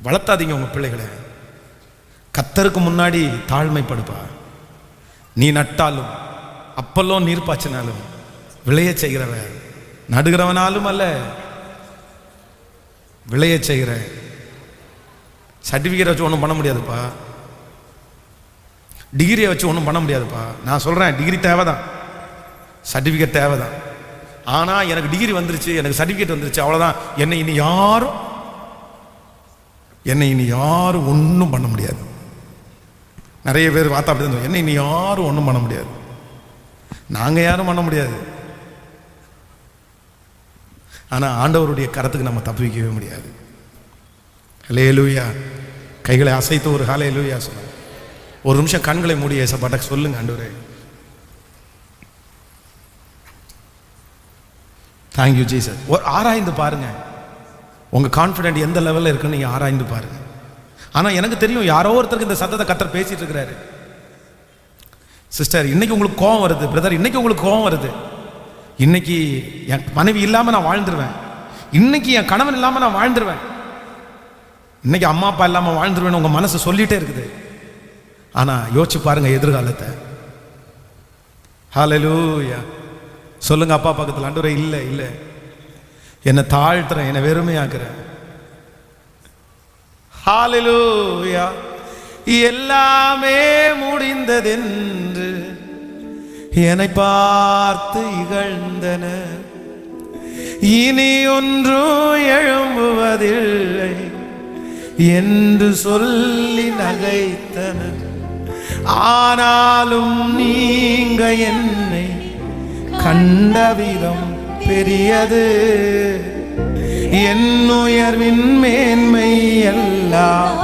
வளர்த்தாதீங்க உங்கள் பிள்ளைகளை. கர்த்தருக்கு முன்னாடி தாழ்மைப்படுப்பா. நீ நட்டாலும் அப்பெல்லாம் நீர் பாய்ச்சினாலும் விளைய செய்கிறவன், நடுகிறவனாலும் அல்ல விளைய செய்கிற. சர்டிஃபிகேட் வச்சு ஒன்றும் பண்ண முடியாதுப்பா, டிகிரியை வச்சு ஒன்றும் பண்ண முடியாதுப்பா. நான் சொல்கிறேன், டிகிரி தேவைதான், சர்டிஃபிகேட் தேவைதான். ஆனால் எனக்கு டிகிரி வந்துருச்சு, எனக்கு சர்டிஃபிகேட் வந்துருச்சு, அவ்வளோதான். என்னை இனி யாரும் ஒன்றும் பண்ண முடியாது. நிறைய பேர் வார்த்தை அப்படி தான், என்னை இனி யாரும் ஒன்றும் பண்ண முடியாது. நாங்கள் யாரும் பண்ண முடியாது. ஆனால் ஆண்டவருடைய கரத்துக்கு நம்ம தப்பு வைக்கவே முடியாது. ஹல்லேலூயா. கைகளை அசைத்து ஒரு ஹல்லேலூயா சொல்லுங்க. ஒரு நிமிஷம் கண்களை மூடி ஏசப்பாட்ட சொல்லுங்க, ஆண்டவரே தேங்க்யூ ஜீசஸ். ஆராய்ந்து பாருங்க உங்க கான்ஃபிடென்ட் எந்த லெவலில் இருக்குன்னு நீங்க ஆராய்ந்து பாருங்க. ஆனா எனக்கு தெரியும், யாரோ ஒருத்தருக்கு இந்த சத்தத்தை கர்த்தர் பேசிட்டு இருக்கிறாரு. சிஸ்டர், இன்னைக்கு உங்களுக்கு கோவம் வருது. பிரதர், இன்னைக்கு உங்களுக்கு கோவம் வருது. இன்னைக்கு என் மனைவி இல்லாம நான் வாழ்ந்துருவேன், இன்னைக்கு என் கணவன் இல்லாம நான் வாழ்ந்துருவேன், இன்னைக்கு அம்மா அப்பா இல்லாம வாழ்ந்துருவேன் உங்க மனசு சொல்லிட்டே இருக்குது. ஆனா யோசிச்சு பாருங்க எதிர்காலத்தை. ஹல்லேலூயா சொல்லுங்க அப்பா பக்கத்தில், ஆண்டவரே இல்லை இல்லை, என்னை தாழ்த்துறேன், என்னை வெறுமையாக்குறேன். ஹல்லேலூயா. எல்லாமே முடிந்ததென்று என்னை பார்த்து இகழ்ந்தனர், இனி ஒன்றும் எழும்புவதில்லை என்று சொல்லி நகைத்தனர். ஆனாலும் நீங்க என்னை கண்ட விதம் பெரியது, என் உயர்வின் மேன்மை எல்லாம்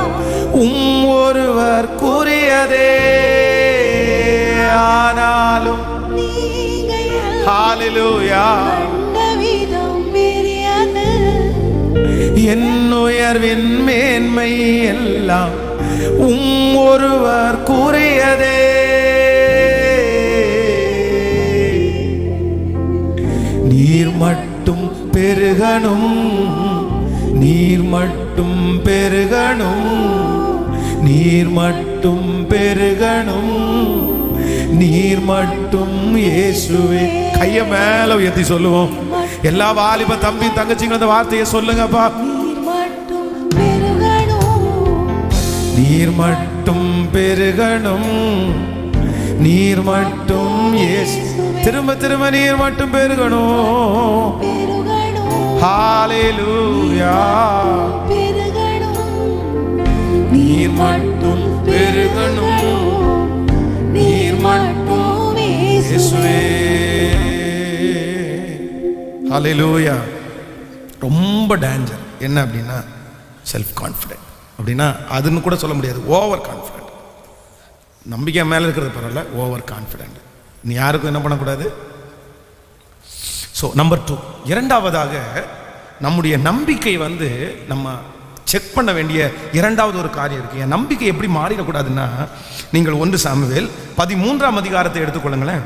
ஒருவர் கூறியதே. ஆனாலும் ஹல்லேலூயா என் உயர்வின் மேன்மை எல்லாம் ஒருவர் கூறியதே. நீர் மட்டும் பெருகணும், நீர் மட்டும் பெருகணும், நீர் மட்டும் பெருகணும், நீர் மட்டும் இயேசுவே. கைய மேல உயர்த்தி சொல்லுவோம். எல்லா வாலிப தம்பி தங்கச்சிங்க அந்த வார்த்தையை சொல்லுங்கப்பா. நீர் மட்டும் பெருகணும், நீர் மட்டும் இயேசு. திரும்ப திரும்ப நீர் மட்டும் பெருகணும். ஹல்லேலூயா. நீர் மட்டும் பெருகணும், நீர் மட்டும் இயேசுவே. ஹல்லேலூயா. ரொம்ப டேஞ்சர் என்ன அப்படின்னா செல்ஃப் கான்ஃபிடென்ட். அப்படின்னா அதுன்னு கூட சொல்ல முடியாது, ஓவர் கான்ஃபிடென்ட். நம்பிக்கை மேலே இருக்கிறது பரவாயில்ல, ஓவர் கான்ஃபிடென்ட். நீ யாருக்கும் என்ன பண்ணக்கூடாது. ஸோ நம்பர் 2, இரண்டாவதாக நம்முடைய நம்பிக்கை வந்து நம்ம செக் பண்ண வேண்டிய இரண்டாவது ஒரு காரியம் இருக்கு. என் நம்பிக்கை எப்படி மாறிடக்கூடாதுன்னா, நீங்கள் 1 சாமுவேல் 13ஆம் அதிகாரத்தை எடுத்துக்கொள்ளுங்களேன்.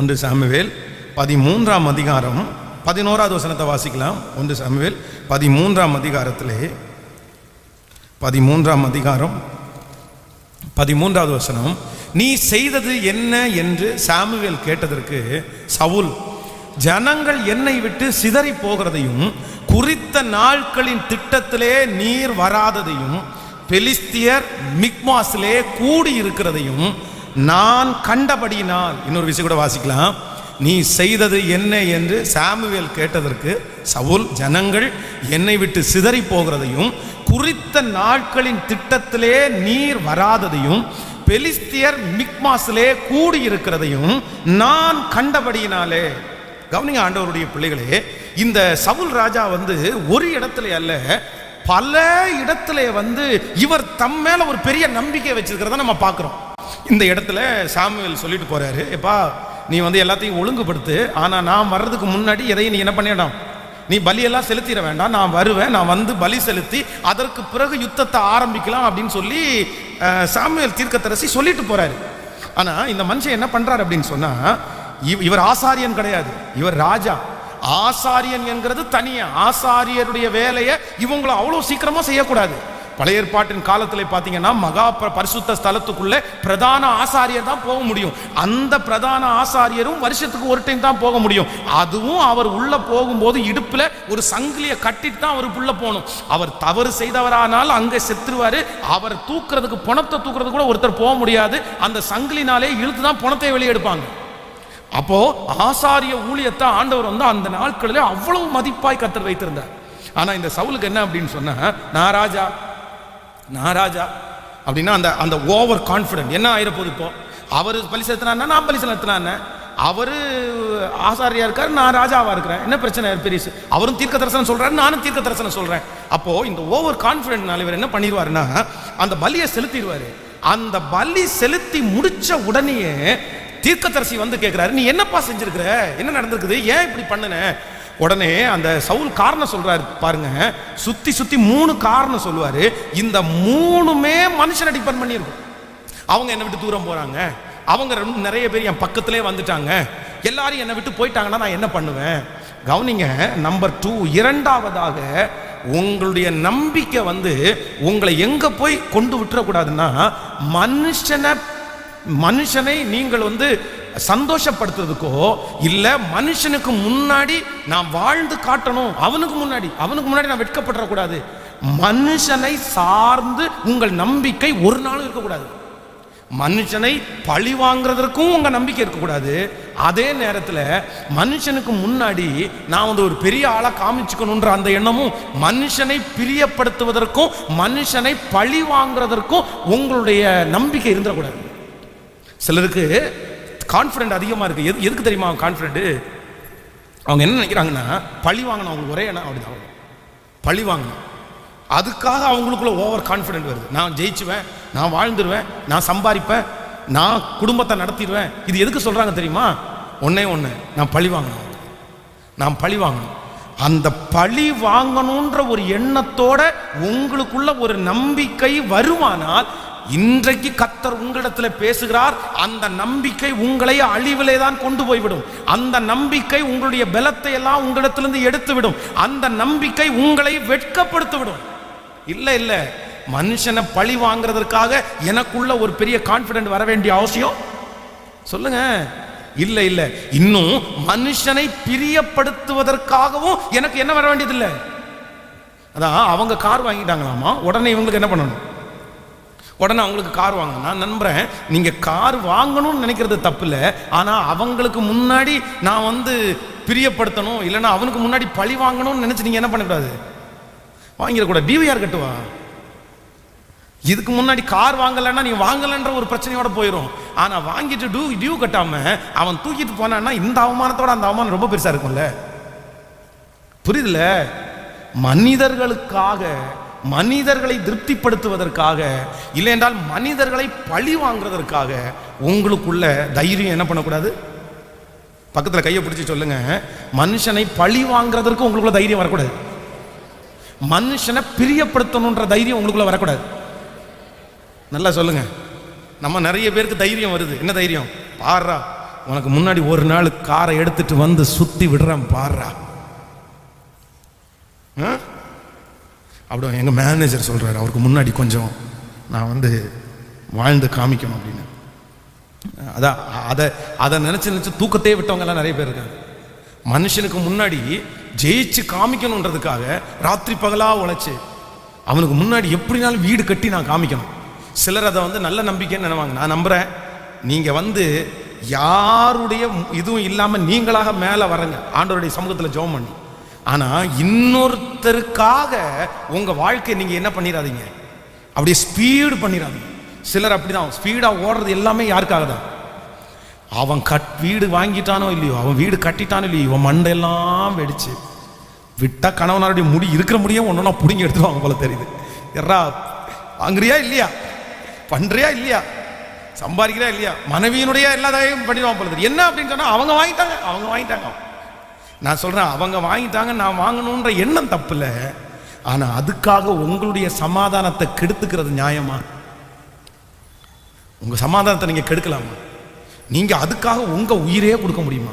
1 சாமுவேல் 13ஆம் அதிகாரம் 11வது வசனத்தை வாசிக்கலாம். 1 சாமுவேல் 13ஆம் அதிகாரத்திலே 13ஆம் அதிகாரம் 13வது வசனம், நீ செய்தது என்ன என்று சாமுவேல் கேட்டதற்கு சவுல், ஜனங்கள் என்னை விட்டு சிதறி போகிறதையும் குறித்த நாட்களின் திட்டத்திலே நீர் வராததையும் பெலிஸ்தியர் மிக்மாஸிலே கூடி இருக்கிறதையும் நான் கண்டபடியினால். இன்னொரு விஷயம் கூட வாசிக்கலாம். நீ செய்தது என்ன என்று சாமுவேல் கேட்டதற்கு சவுல், ஜனங்கள் என்னை விட்டு சிதறி போகிறதையும் குறித்த நாட்களின் திட்டத்திலே நீர் வராததையும் பெலிஸ்தியர் மிக்மாஸிலே கூடி இருக்கிறதையும் நான் கண்டபடியினாலே. கவனிங்க ஆண்டவருடைய பிள்ளைகளே, இந்த சவுல் ராஜா ஒரு இடத்துல அல்ல, பல இடத்துல இவர் தம் மேல ஒரு பெரிய நம்பிக்கை வச்சிருக்கிறத நம்ம பார்க்கிறோம். இந்த இடத்துல சாமுவேல் சொல்லிட்டு போறாரு, எப்பா நீ எல்லாத்தையும் ஒழுங்குபடுத்து, ஆனா நான் வர்றதுக்கு முன்னாடி எதையும் நீ என்ன பண்ணிடலாம், நீ பலியெல்லாம் செலுத்திட வேண்டாம், நான் வருவேன், நான் பலி செலுத்தி அதற்கு பிறகு யுத்தத்தை ஆரம்பிக்கலாம் அப்படின்னு சொல்லி சாமுவேல் தீர்க்கதரிசி சொல்லிட்டு போறாரு. ஆனா இந்த மனுஷன் என்ன பண்றாரு அப்படின்னு சொன்னா, இவர் ஆசாரியன் கிடையாது, இவர் ராஜா. ஆசாரியன் என்கிறது தனியா, ஆசாரியருடைய வேலையை இவங்களை அவ்வளவு சீக்கிரமா செய்யக்கூடாது. பழைய ஏற்பாட்டின் காலத்தில் பார்த்தீங்கன்னா மகா பரிசுத்த ஸ்தலத்துக்குள்ள பிரதான ஆசாரியர் தான் போக முடியும். அந்த பிரதான ஆசாரியரும் வருஷத்துக்கு ஒரு டைம் தான் போக முடியும். அதுவும் அவர் உள்ள போகும்போது இடுப்புல ஒரு சங்கிலியை கட்டிட்டு தான் அவர் உள்ள போகணும். அவர் தவறு செய்தவரானால் அங்கே செத்துருவாரு. அவர் தூக்குறதுக்கு, பணத்தை தூக்குறது கூட ஒருத்தர் போக முடியாது. அந்த சங்கிலினாலே இழுத்து தான் பணத்தை வெளியே எடுப்பாங்க. அப்போ ஆசாரிய ஊழியத்தை ஆண்டவர் அந்த நாட்களிலே அவ்வளவு மதிப்பாய் கர்த்தர் வைத்திருந்தார். ஆனா இந்த சவுலுக்கு என்ன அப்படின்னு சொன்னா, நான் ராஜா அப்படின்னா அந்த ஓவர் கான்ஃபிடென்ட் என்ன ஆயிரப்போது. இப்போ அவர் பலி செலுத்தினா நான் பலி செலுத்தினா, அவரு ஆசாரியா இருக்காரு, நான் ராஜாவா இருக்கிறேன், என்ன பிரச்சனை பெரிய. அவரும் தீர்க்க தரிசனம் சொல்றாரு, நானும் தீர்க்க தரிசனம் சொல்றேன். அப்போ இந்த ஓவர் கான்ஃபிடென்ட்னால இவர் என்ன பண்ணிடுவாருன்னா, அந்த பலியை செலுத்திடுவாரு. அந்த பலி செலுத்தி முடிச்ச உடனேயே தீர்க்கதரிசி கேட்கிறாரு, நீ என்னப்பா செஞ்சிருக்கிற, என்ன நடந்திருக்குது, ஏன் இப்படி பண்ணுன. உடனே அந்த சவுல் காரணம் சொல்றாரு பாருங்க, சுத்தி 3 காரணம் சொல்லுவாரு. இந்த 3மே மனுஷனை டிபெண்ட் பண்ணியிருக்கும். அவங்க என்னை விட்டு தூரம் போறாங்க, அவங்க நிறைய பேர் என் பக்கத்திலே வந்துட்டாங்க, எல்லாரும் என்னை விட்டு போயிட்டாங்கன்னா நான் என்ன பண்ணுவேன். கவனிங்க, நம்பர் 2, இரண்டாவதாக உங்களுடைய நம்பிக்கை உங்களை எங்க போய் கொண்டு விட்டுறக்கூடாதுன்னா, மனுஷனை நீங்கள் சந்தோஷப்படுத்துறதுக்கோ இல்ல மனுஷனுக்கு முன்னாடி நான் வாழ்ந்து காட்டணும், அவனுக்கு முன்னாடி நான் வெட்கப்படக்கூடாது. மனுஷனை சார்ந்து உங்கள் நம்பிக்கை ஒரு நாளும் இருக்கக்கூடாது. மனுஷனை பழி வாங்குறதற்கும் உங்க நம்பிக்கை இருக்கக்கூடாது. அதே நேரத்தில் மனுஷனுக்கு முன்னாடி நான் ஒரு பெரிய ஆளா காமிச்சுக்கணுன்ற அந்த எண்ணமும், மனுஷனை பிரியப்படுத்துவதற்கும் மனுஷனை பழி வாங்குறதற்கும் உங்களுடைய நம்பிக்கை இருந்துடக்கூடாது. சிலருக்கு கான்ஃபிடென்ட் அதிகமாக இருக்கு. எதுக்கு தெரியுமா கான்ஃபிடென்ட்? அவங்க என்ன நினைக்கிறாங்கன்னா, பழி வாங்கணும், அவங்களுக்கு ஒரே எண்ணம் அப்படிதான், பழி வாங்கணும். அதுக்காக அவங்களுக்குள்ள ஓவர் கான்ஃபிடென்ட் வருது. நான் ஜெயிச்சுவேன், நான் வாழ்ந்துருவேன், நான் சம்பாதிப்பேன், நான் குடும்பத்தை நடத்திடுவேன். இது எதுக்கு சொல்றாங்க தெரியுமா? ஒன்னே ஒன்று, நான் பழி வாங்கணும். அந்த பழி வாங்கணுன்ற ஒரு எண்ணத்தோட உங்களுக்குள்ள ஒரு நம்பிக்கை வருமானால், இன்றைக்கு கர்த்தர் உங்களிடத்தில் பேசுகிறார். அந்த நம்பிக்கை உங்களை அழிவிலே தான் கொண்டு போய்விடும். அந்த நம்பிக்கை உங்களுடைய பலத்தை எல்லாம் உங்களிடத்திலிருந்து எடுத்துவிடும். அந்த நம்பிக்கை உங்களை வெட்கப்படுத்திவிடும். இல்ல மனுஷனை பழி வாங்குறதற்காக எனக்குள்ள ஒரு பெரிய கான்ஃபிடென்ட் வர வேண்டிய அவசியம் சொல்லுங்க. இல்ல இன்னும் மனுஷனை பிரியப்படுத்துவதற்காகவும் எனக்கு என்ன வர வேண்டியதில்லை. அதான் அவங்க கார் வாங்கிட்டாங்களாமா, உடனே இவங்களுக்கு என்ன பண்ணணும், உடனே அவங்களுக்கு கார் வாங்கணும். நான் நம்புறேன், நீங்க கார் வாங்கணும்னு நினைக்கிறது தப்பு இல்லை. ஆனா அவங்களுக்கு முன்னாடி நான் பிரியப்படுத்தணும், இல்லைன்னா அவனுக்கு முன்னாடி பழி வாங்கணும்னு நினைச்சு நீங்க என்ன பண்ணக்கூடாது, வாங்கிடக்கூடாது. டிவிஆர் கட்டுவா. இதுக்கு முன்னாடி கார் வாங்கலைன்னா நீ வாங்கலன்ற ஒரு பிரச்சனையோட போயிடும். ஆனா வாங்கிட்டு டியூ கட்டாம அவன் தூக்கிட்டு போனான்னா இந்த அவமானத்தோட அந்த அவமானம் ரொம்ப பெருசா இருக்கும்ல. புரியுதுல? மனிதர்களுக்காக, மனிதர்களை திருப்திப்படுத்துவதற்காக, இல்லை என்றால் மனிதர்களை பழி வாங்குறதற்காக உங்களுக்குள்ள தைரியம் என்ன பண்ணக்கூடாது. பக்கத்தில் கையை பிடிச்சி சொல்லுங்க, மனுஷனை பழி வாங்குறதற்கு உங்களுக்குள்ள தைரியம் வரக்கூடாது. மனுஷனை பிரியப்படுத்தணுன்ற தைரியம் உங்களுக்குள்ள வரக்கூடாது. நல்லா சொல்லுங்க. நம்ம நிறைய பேருக்கு தைரியம் வருது. என்ன தைரியம்? பாரா, உனக்கு முன்னாடி ஒரு நாள் காரை எடுத்துட்டு சுத்தி விடுறேன் பாரா. அப்படி எங்கள் மேனேஜர் சொல்கிறார், அவருக்கு முன்னாடி கொஞ்சம் நான் வாழ்ந்து காமிக்கணும் அப்படின்னு. அதான் அதை நினச்சி தூக்கத்தையே விட்டவங்கெல்லாம் நிறைய பேர் இருக்காங்க. மனுஷனுக்கு முன்னாடி ஜெயிச்சு காமிக்கணுன்றதுக்காக ராத்திரி பகலாக உழைச்சி அவனுக்கு முன்னாடி எப்படினாலும் வீடு கட்டி நான் காமிக்கணும். சிலர் அதை நல்ல நம்பிக்கைன்னு நினைவாங்க. நான் நம்புகிறேன், நீங்கள் யாருடைய இதுவும் இல்லாமல் நீங்களாக மேலே வரங்க ஆண்டவருடைய சமூகத்தில் ஜெபம் பண்ணி. ஆனால் இன்னொருத்தருக்காக உங்கள் வாழ்க்கையை நீங்கள் என்ன பண்ணிடாதீங்க, அப்படியே ஸ்பீடு பண்ணிடாதீங்க. சிலர் அப்படி தான் ஸ்பீடாக ஓடுறது எல்லாமே யாருக்காக தான்? அவன் வீடு வாங்கிட்டானோ இல்லையோ, அவன் வீடு கட்டிட்டானோ இல்லையோ, இவன் மண்டையெல்லாம் வெடிச்சு விட்டா கணவனாருடைய முடி இருக்கிற முடியும் ஒன்றுனா பிடிங்கி எடுத்துருவாங்க போல தெரியுது. எறா வாங்குறியா இல்லையா, பண்றியா இல்லையா, சம்பாதிக்கிறியா இல்லையா, மனைவியினுடைய எல்லாத்தையும் பண்ணிடுவான் போல தெரியும். என்ன அப்படின்னு சொன்னா அவங்க வாங்கிட்டாங்க. நான் சொல்றேன், அவங்க வாங்கிட்டாங்க, நான் வாங்கணுன்ற எண்ணம் தப்பு இல்லை. ஆனா அதுக்காக உங்களுடைய சமாதானத்தை கெடுத்துக்கிறது நியாயமா? உங்க சமாதானத்தை நீங்க கெடுக்கலாமா? நீங்க அதுக்காக உங்க உயிரே கொடுக்க முடியுமா?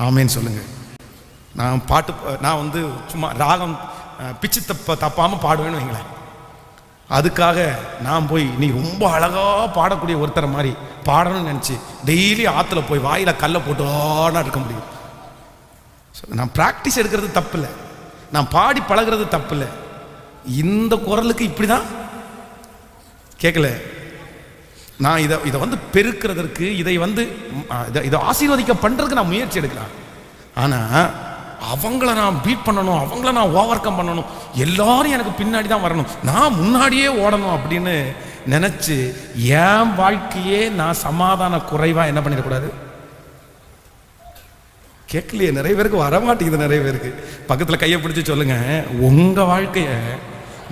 ஆமேன்னு சொல்லுங்க. நான் சும்மா ராகம் பிச்சு தப்பாம பாடுவேன்னு வைங்களேன். அதுக்காக நான் போய் நீ ரொம்ப அழகா பாடக்கூடிய ஒருத்தரை மாதிரி பாடணும்னு நினைச்சு டெய்லி ஆத்துல போய் வாயில கல்லை போட்டோன்னா இருக்க முடியும்? நான் பிராக்டிஸ் எடுக்கிறது தப்பு இல்லை, நான் பாடி பழகிறது தப்பு இல்லை. இந்த குரலுக்கு இப்படிதான் கேட்கல. நான் இதை பெருக்கிறதற்கு இதை ஆசீர்வதிக்க பண்றதுக்கு நான் முயற்சி எடுக்கலாம். ஆனா அவங்கள நான் பீட் பண்ணணும், அவங்கள நான் ஓவர் கம் பண்ணணும், எல்லாரும் எனக்கு பின்னாடி தான் வரணும், நான் முன்னாடியே ஓடணும் அப்படின்னு நினைச்சு என் வாழ்க்கையே நான் சமாதான குறைவா என்ன பண்ணிடக்கூடாது? கேட்கலையே, நிறைய பேருக்கு வரமாட்டேங்குது. நிறைய பேருக்கு பக்கத்துல கையை பிடிச்சி சொல்லுங்க, உங்க வாழ்க்கைய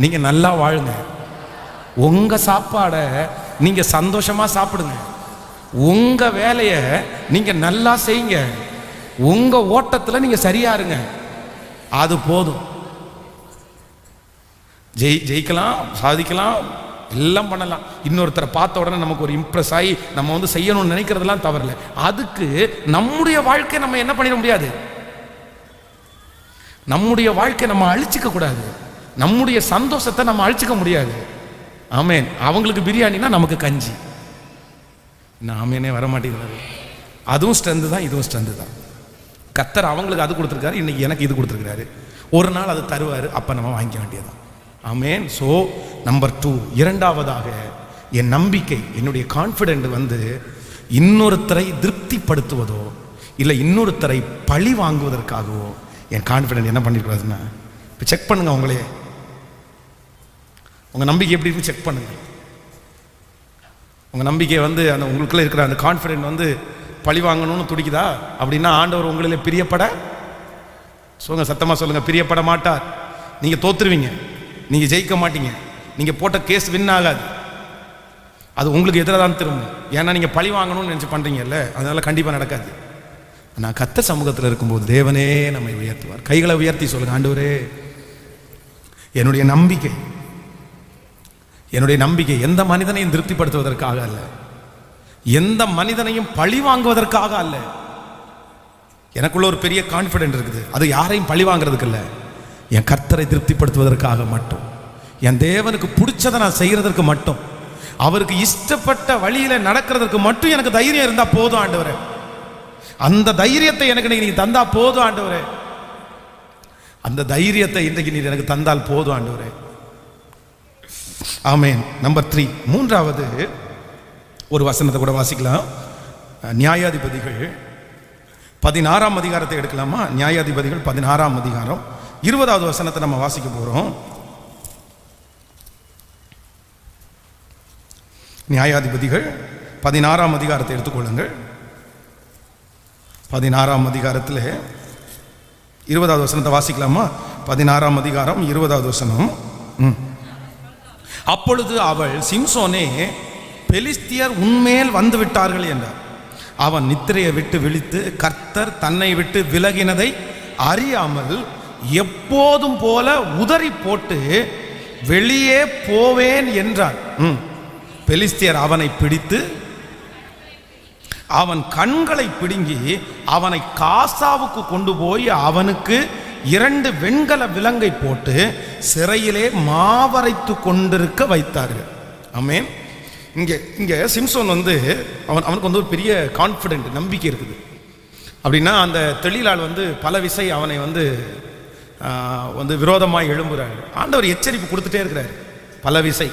நீங்க நல்லா வாழுங்க, உங்க சாப்பாடை நீங்க சந்தோஷமா சாப்பிடுங்க, உங்க வேலைய நீங்க நல்லா செய்யுங்க, உங்க ஓட்டத்துல நீங்க சரியா இருங்க, அது போதும். ஜெயிக்கலாம், சாதிக்கலாம், எல்லாம் பண்ணலாம். இன்னொருத்தரை பார்த்த உடனே நமக்கு ஒரு இம்ப்ரெஸ் ஆகி நம்ம செய்யணும்னு நினைக்கிறதெல்லாம் தவறில்லை. அதுக்கு நம்முடைய வாழ்க்கை நம்ம என்ன பண்ணிட முடியாது, நம்முடைய வாழ்க்கை நம்ம அழிச்சிக்க கூடாது, நம்முடைய சந்தோஷத்தை நம்ம அழிச்சிக்க முடியாது. ஆமேன். அவங்களுக்கு பிரியாணினா நமக்கு கஞ்சி. ஆமேனே வரமாட்டேங்கிறது. அதுவும் ஸ்ட்ரென்த்து தான், இதுவும் ஸ்ட்ரென்த்து தான். கர்த்தர் அவங்களுக்கு அது கொடுத்துருக்காரு, இன்னைக்கு எனக்கு இது கொடுத்துருக்காரு. ஒரு நாள் அது தருவார், அப்போ நம்ம வாங்கிக்க வேண்டியதான். ஆமேன். ஸோ நம்பர் 2, இரண்டாவதாக என் நம்பிக்கை, என்னுடைய கான்ஃபிடென்ட் இன்னொருத்தரை திருப்திப்படுத்துவதோ இல்லை இன்னொருத்தரை பழி வாங்குவதற்காகவோ என் கான்ஃபிடென்ட் என்ன பண்ணிருக்கூடாதுன்னா, இப்போ செக் பண்ணுங்க உங்களே, உங்க நம்பிக்கை எப்படி இருக்கு செக் பண்ணுங்க. உங்க நம்பிக்கை அந்த உங்களுக்குள்ள இருக்கிற அந்த கான்ஃபிடென்ட் பழி வாங்கணும்னு துடிக்குதா அப்படின்னா ஆண்டவர் உங்களிலே பிரியப்பட சொல்லுங்க, சத்தமா சொல்லுங்க, பிரியப்பட மாட்டார். நீங்க தோத்துருவீங்க, நீங்க ஜெயிக்க மாட்டீங்க, நீங்க போட்ட கேஸ் வின் ஆகாது, அது உங்களுக்கு எதிராக தான் திரும்பும். ஏன்னா நீங்க பழி வாங்கணும்னு நினைச்சு பண்றீங்கல்ல, அதனால கண்டிப்பா நடக்காது. நான் கர்த்தர் சமூகத்தில் இருக்கும்போது தேவனே நம்மை உயர்த்துவார். கைகளை உயர்த்தி சொல்லுங்க, ஆண்டவரே என்னுடைய நம்பிக்கை எந்த மனிதனையும் திருப்திப்படுத்துவதற்காக அல்ல, எந்த மனிதனையும் பழி வாங்குவதற்காக அல்ல. எனக்குள்ள ஒரு பெரிய கான்ஃபிடென்ட் இருக்குது, அது யாரையும் பழி வாங்குறதுக்கு இல்லை, என் கர்த்தரை திருப்திப்படுத்துவதற்காக மட்டும், என் தேவனுக்கு பிடிச்சதை நான் செய்யறதற்கு மட்டும், அவருக்கு இஷ்டப்பட்ட வழியில நடக்கிறதுக்கு மட்டும் எனக்கு தைரியம் இருந்தா போதும் ஆண்டவரே. அந்த தைரியத்தை எனக்கு நீங்க தந்தா போதும் ஆண்டவரே. அந்த தைரியத்தை இன்றைக்கு நீர் எனக்கு தந்தால் போதும் ஆண்டவரே. ஆமென். நம்பர் 3, மூன்றாவது ஒரு வசனத்தை கூட வாசிக்கலாம். நியாயாதிபதிகள் 16ஆம் அதிகாரத்தை எடுக்கலாமா? நியாயாதிபதிகள் 16ஆம் அதிகாரம் 20வது வசனத்தை நம்ம வாசிக்க போறோம். நியாயாதிபதிகள் 16ஆம் அதிகாரத்தை எடுத்துக்கொள்ளுங்கள். 16ஆம் அதிகாரத்தில் 20வது வசனத்தை வாசிக்கலாமா? 16ஆம் அதிகாரம் 20வது வசனம். அப்பொழுது அவள், சிம்சோனே, பெலிஸ்தியர் உன்மேல் வந்து விட்டார்கள் என்றார். அவன் நித்திரையை விட்டு விழித்து கர்த்தர் தன்னை விட்டு விலகினதை அறியாமல் எப்போதும் போல உதறி போட்டு வெளியே போவேன் என்றான். பெலிஸ்தியர் அவனை பிடித்து அவன் கண்களை பிடுங்கி அவனை காசாவுக்கு கொண்டு போய் அவனுக்கு 2 வெண்கல விலங்கை போட்டு சிறையிலே மாவரைத்து கொண்டிருக்க வைத்தார்கள். ஆமென். இங்கே இங்கே சிம்சோன் வந்து அவனுக்கு வந்து ஒரு பெரிய கான்ஃபிடென்ட், நம்பிக்கை இருக்குது. அப்படின்னா அந்த தொழிலாளர் வந்து பல விசை அவனை வந்து விரோதமாக எழும்புறாரு. ஆண்டவர் எச்சரிப்பு கொடுத்துட்டே இருக்கிறார் பல விசை.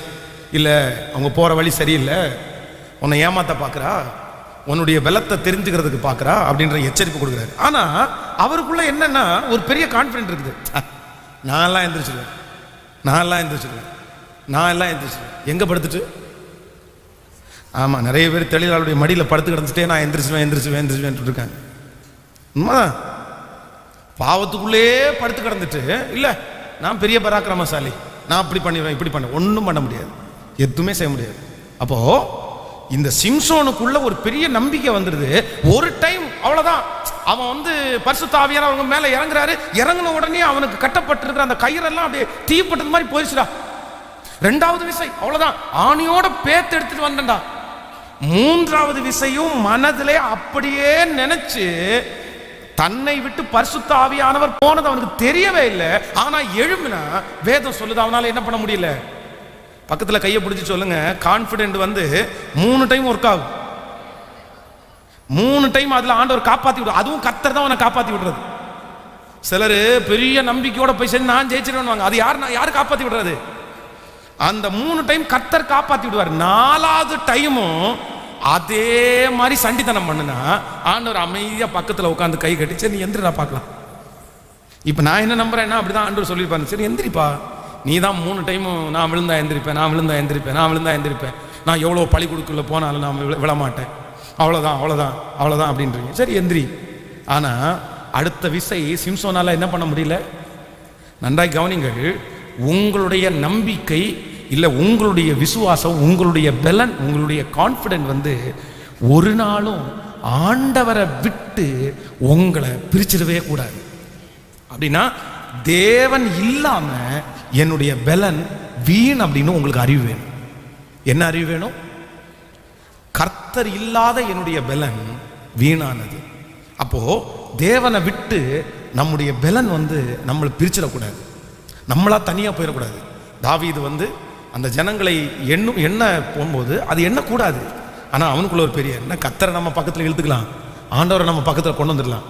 இல்லை அவங்க போகிற வழி சரியில்லை, உன்னை ஏமாத்த பார்க்குறா, உன்னுடைய பலத்தை தெரிஞ்சுக்கிறதுக்கு பார்க்குறா அப்படின்ற எச்சரிப்பு கொடுக்குறாரு. ஆனால் அவருக்குள்ள என்னன்னா ஒரு பெரிய கான்ஃபிடென்ட் இருக்குது. நான் எல்லாம் எந்திரிச்சிருவேன். எங்கே படுத்துட்டு? ஆமாம், நிறைய பேர் தொழிலாளருடைய மடியில் படுத்து கிடந்துட்டே நான் எந்திரிச்சுவேன் இருக்காங்க. உண்மைதான். பாவத்துக்குள்ளே படுத்து கிடந்துட்டு இல்லை நான் பெரிய பராக்கிரமசாலி, நான் அப்படி பண்ணிடுவேன் இப்படி பண்ண, ஒன்றும் பண்ண முடியாது, எதுவுமே செய்ய முடியாது. அப்போ இந்த சிம்சோனுக்குள்ள ஒரு பெரிய நம்பிக்கை வந்துடுது. ஒரு டைம் அவ்வளவுதான், அவன் வந்து பரிசுத்த ஆவியானவர் அவங்க மேல இறங்குறாரு. இறங்கின உடனே அவனுக்கு கட்டப்பட்டிருக்கிற அந்த கயிறெல்லாம் அப்படியே தீப்பட்டது மாதிரி போயிடுச்சுடா. ரெண்டாவது விசை அவ்வளவுதான், ஆணியோட பேத்து எடுத்துட்டு வந்தா. மூன்றாவது விசையும் மனதிலே அப்படியே நினைச்சு தன்னை விட்டு பரிசுத்த ஆவியானவர் போனது அவனுக்கு தெரியவே இல்லை. ஆனா எழும்பினா வேதம் சொல்லுது அவனால என்ன பண்ண முடியல. பக்கத்துல கையை பிடிச்சி சொல்லுங்க, கான்பிடென்ட் வந்து 3 டைம் ஒர்க் ஆகும். 3 டைம் அதுல ஆண்டவர் காப்பாத்தி விடுறது. அதுவும் கர்த்தர் தான் அவனை காப்பாத்தி விடுறது. சிலர் பெரிய நம்பிக்கையோட போய் சரி நான் ஜெயிச்சிருவேன், அது யாரு காப்பாத்தி விடுறது? அந்த 3 டைம் கர்த்தர் காப்பாத்தி விடுவார். 4வது டைமும் அதே மாதிரி சண்டித்தனம் பண்ணுனா ஆண்டவர் அமைதியா பக்கத்துல உட்காந்து கை கட்டி சரி நீ எந்திரா பார்க்கலாம். இப்ப நான் என்ன நம்புறேன்னா அப்படிதான் ஆண்டவர் சொல்லியிருப்பாரு, சரி எந்திரிப்பா, நீ தான் 3 டைமும் நான் விழுந்தா எந்திரிப்பேன், நான் எவ்வளோ பள்ளிக்கூடக்குள்ள போனாலும் நான் விழமாட்டேன், அவ்வளோதான் அப்படின்றீங்க. சரி எந்திரி. ஆனால் அடுத்த விசை சிம்சோனால என்ன பண்ண முடியல. நன்றாய் கவனிங்கள், உங்களுடைய நம்பிக்கை இல்லை உங்களுடைய விசுவாசம், உங்களுடைய பலன், உங்களுடைய கான்ஃபிடென்ட் வந்து ஒரு நாளும் ஆண்டவரை விட்டு உங்களை பிரிச்சிடவே கூடாது. அப்படின்னா தேவன் இல்லாம என்னுடைய பலன் வீண் அப்படின்னு உங்களுக்கு அறிவு வேணும். என்ன அறிவு வேணும்? கர்த்தர் இல்லாத என்னுடைய பலன் வீணானது. அப்போ தேவனை விட்டு நம்முடைய பலன் வந்து நம்மளை பிரிச்சிடக்கூடாது, நம்மளா தனியா போயிடக்கூடாது. தாவீது வந்து அந்த ஜனங்களை எண்ண போகும்போது அது எண்ணக்கூடாது. ஆனா அவனுக்குள்ள ஒரு பெரிய என்ன, கர்த்தரை நம்ம பக்கத்துல இழுத்துக்கலாம், ஆண்டவரை நம்ம பக்கத்துல கொண்டு வந்துடலாம்.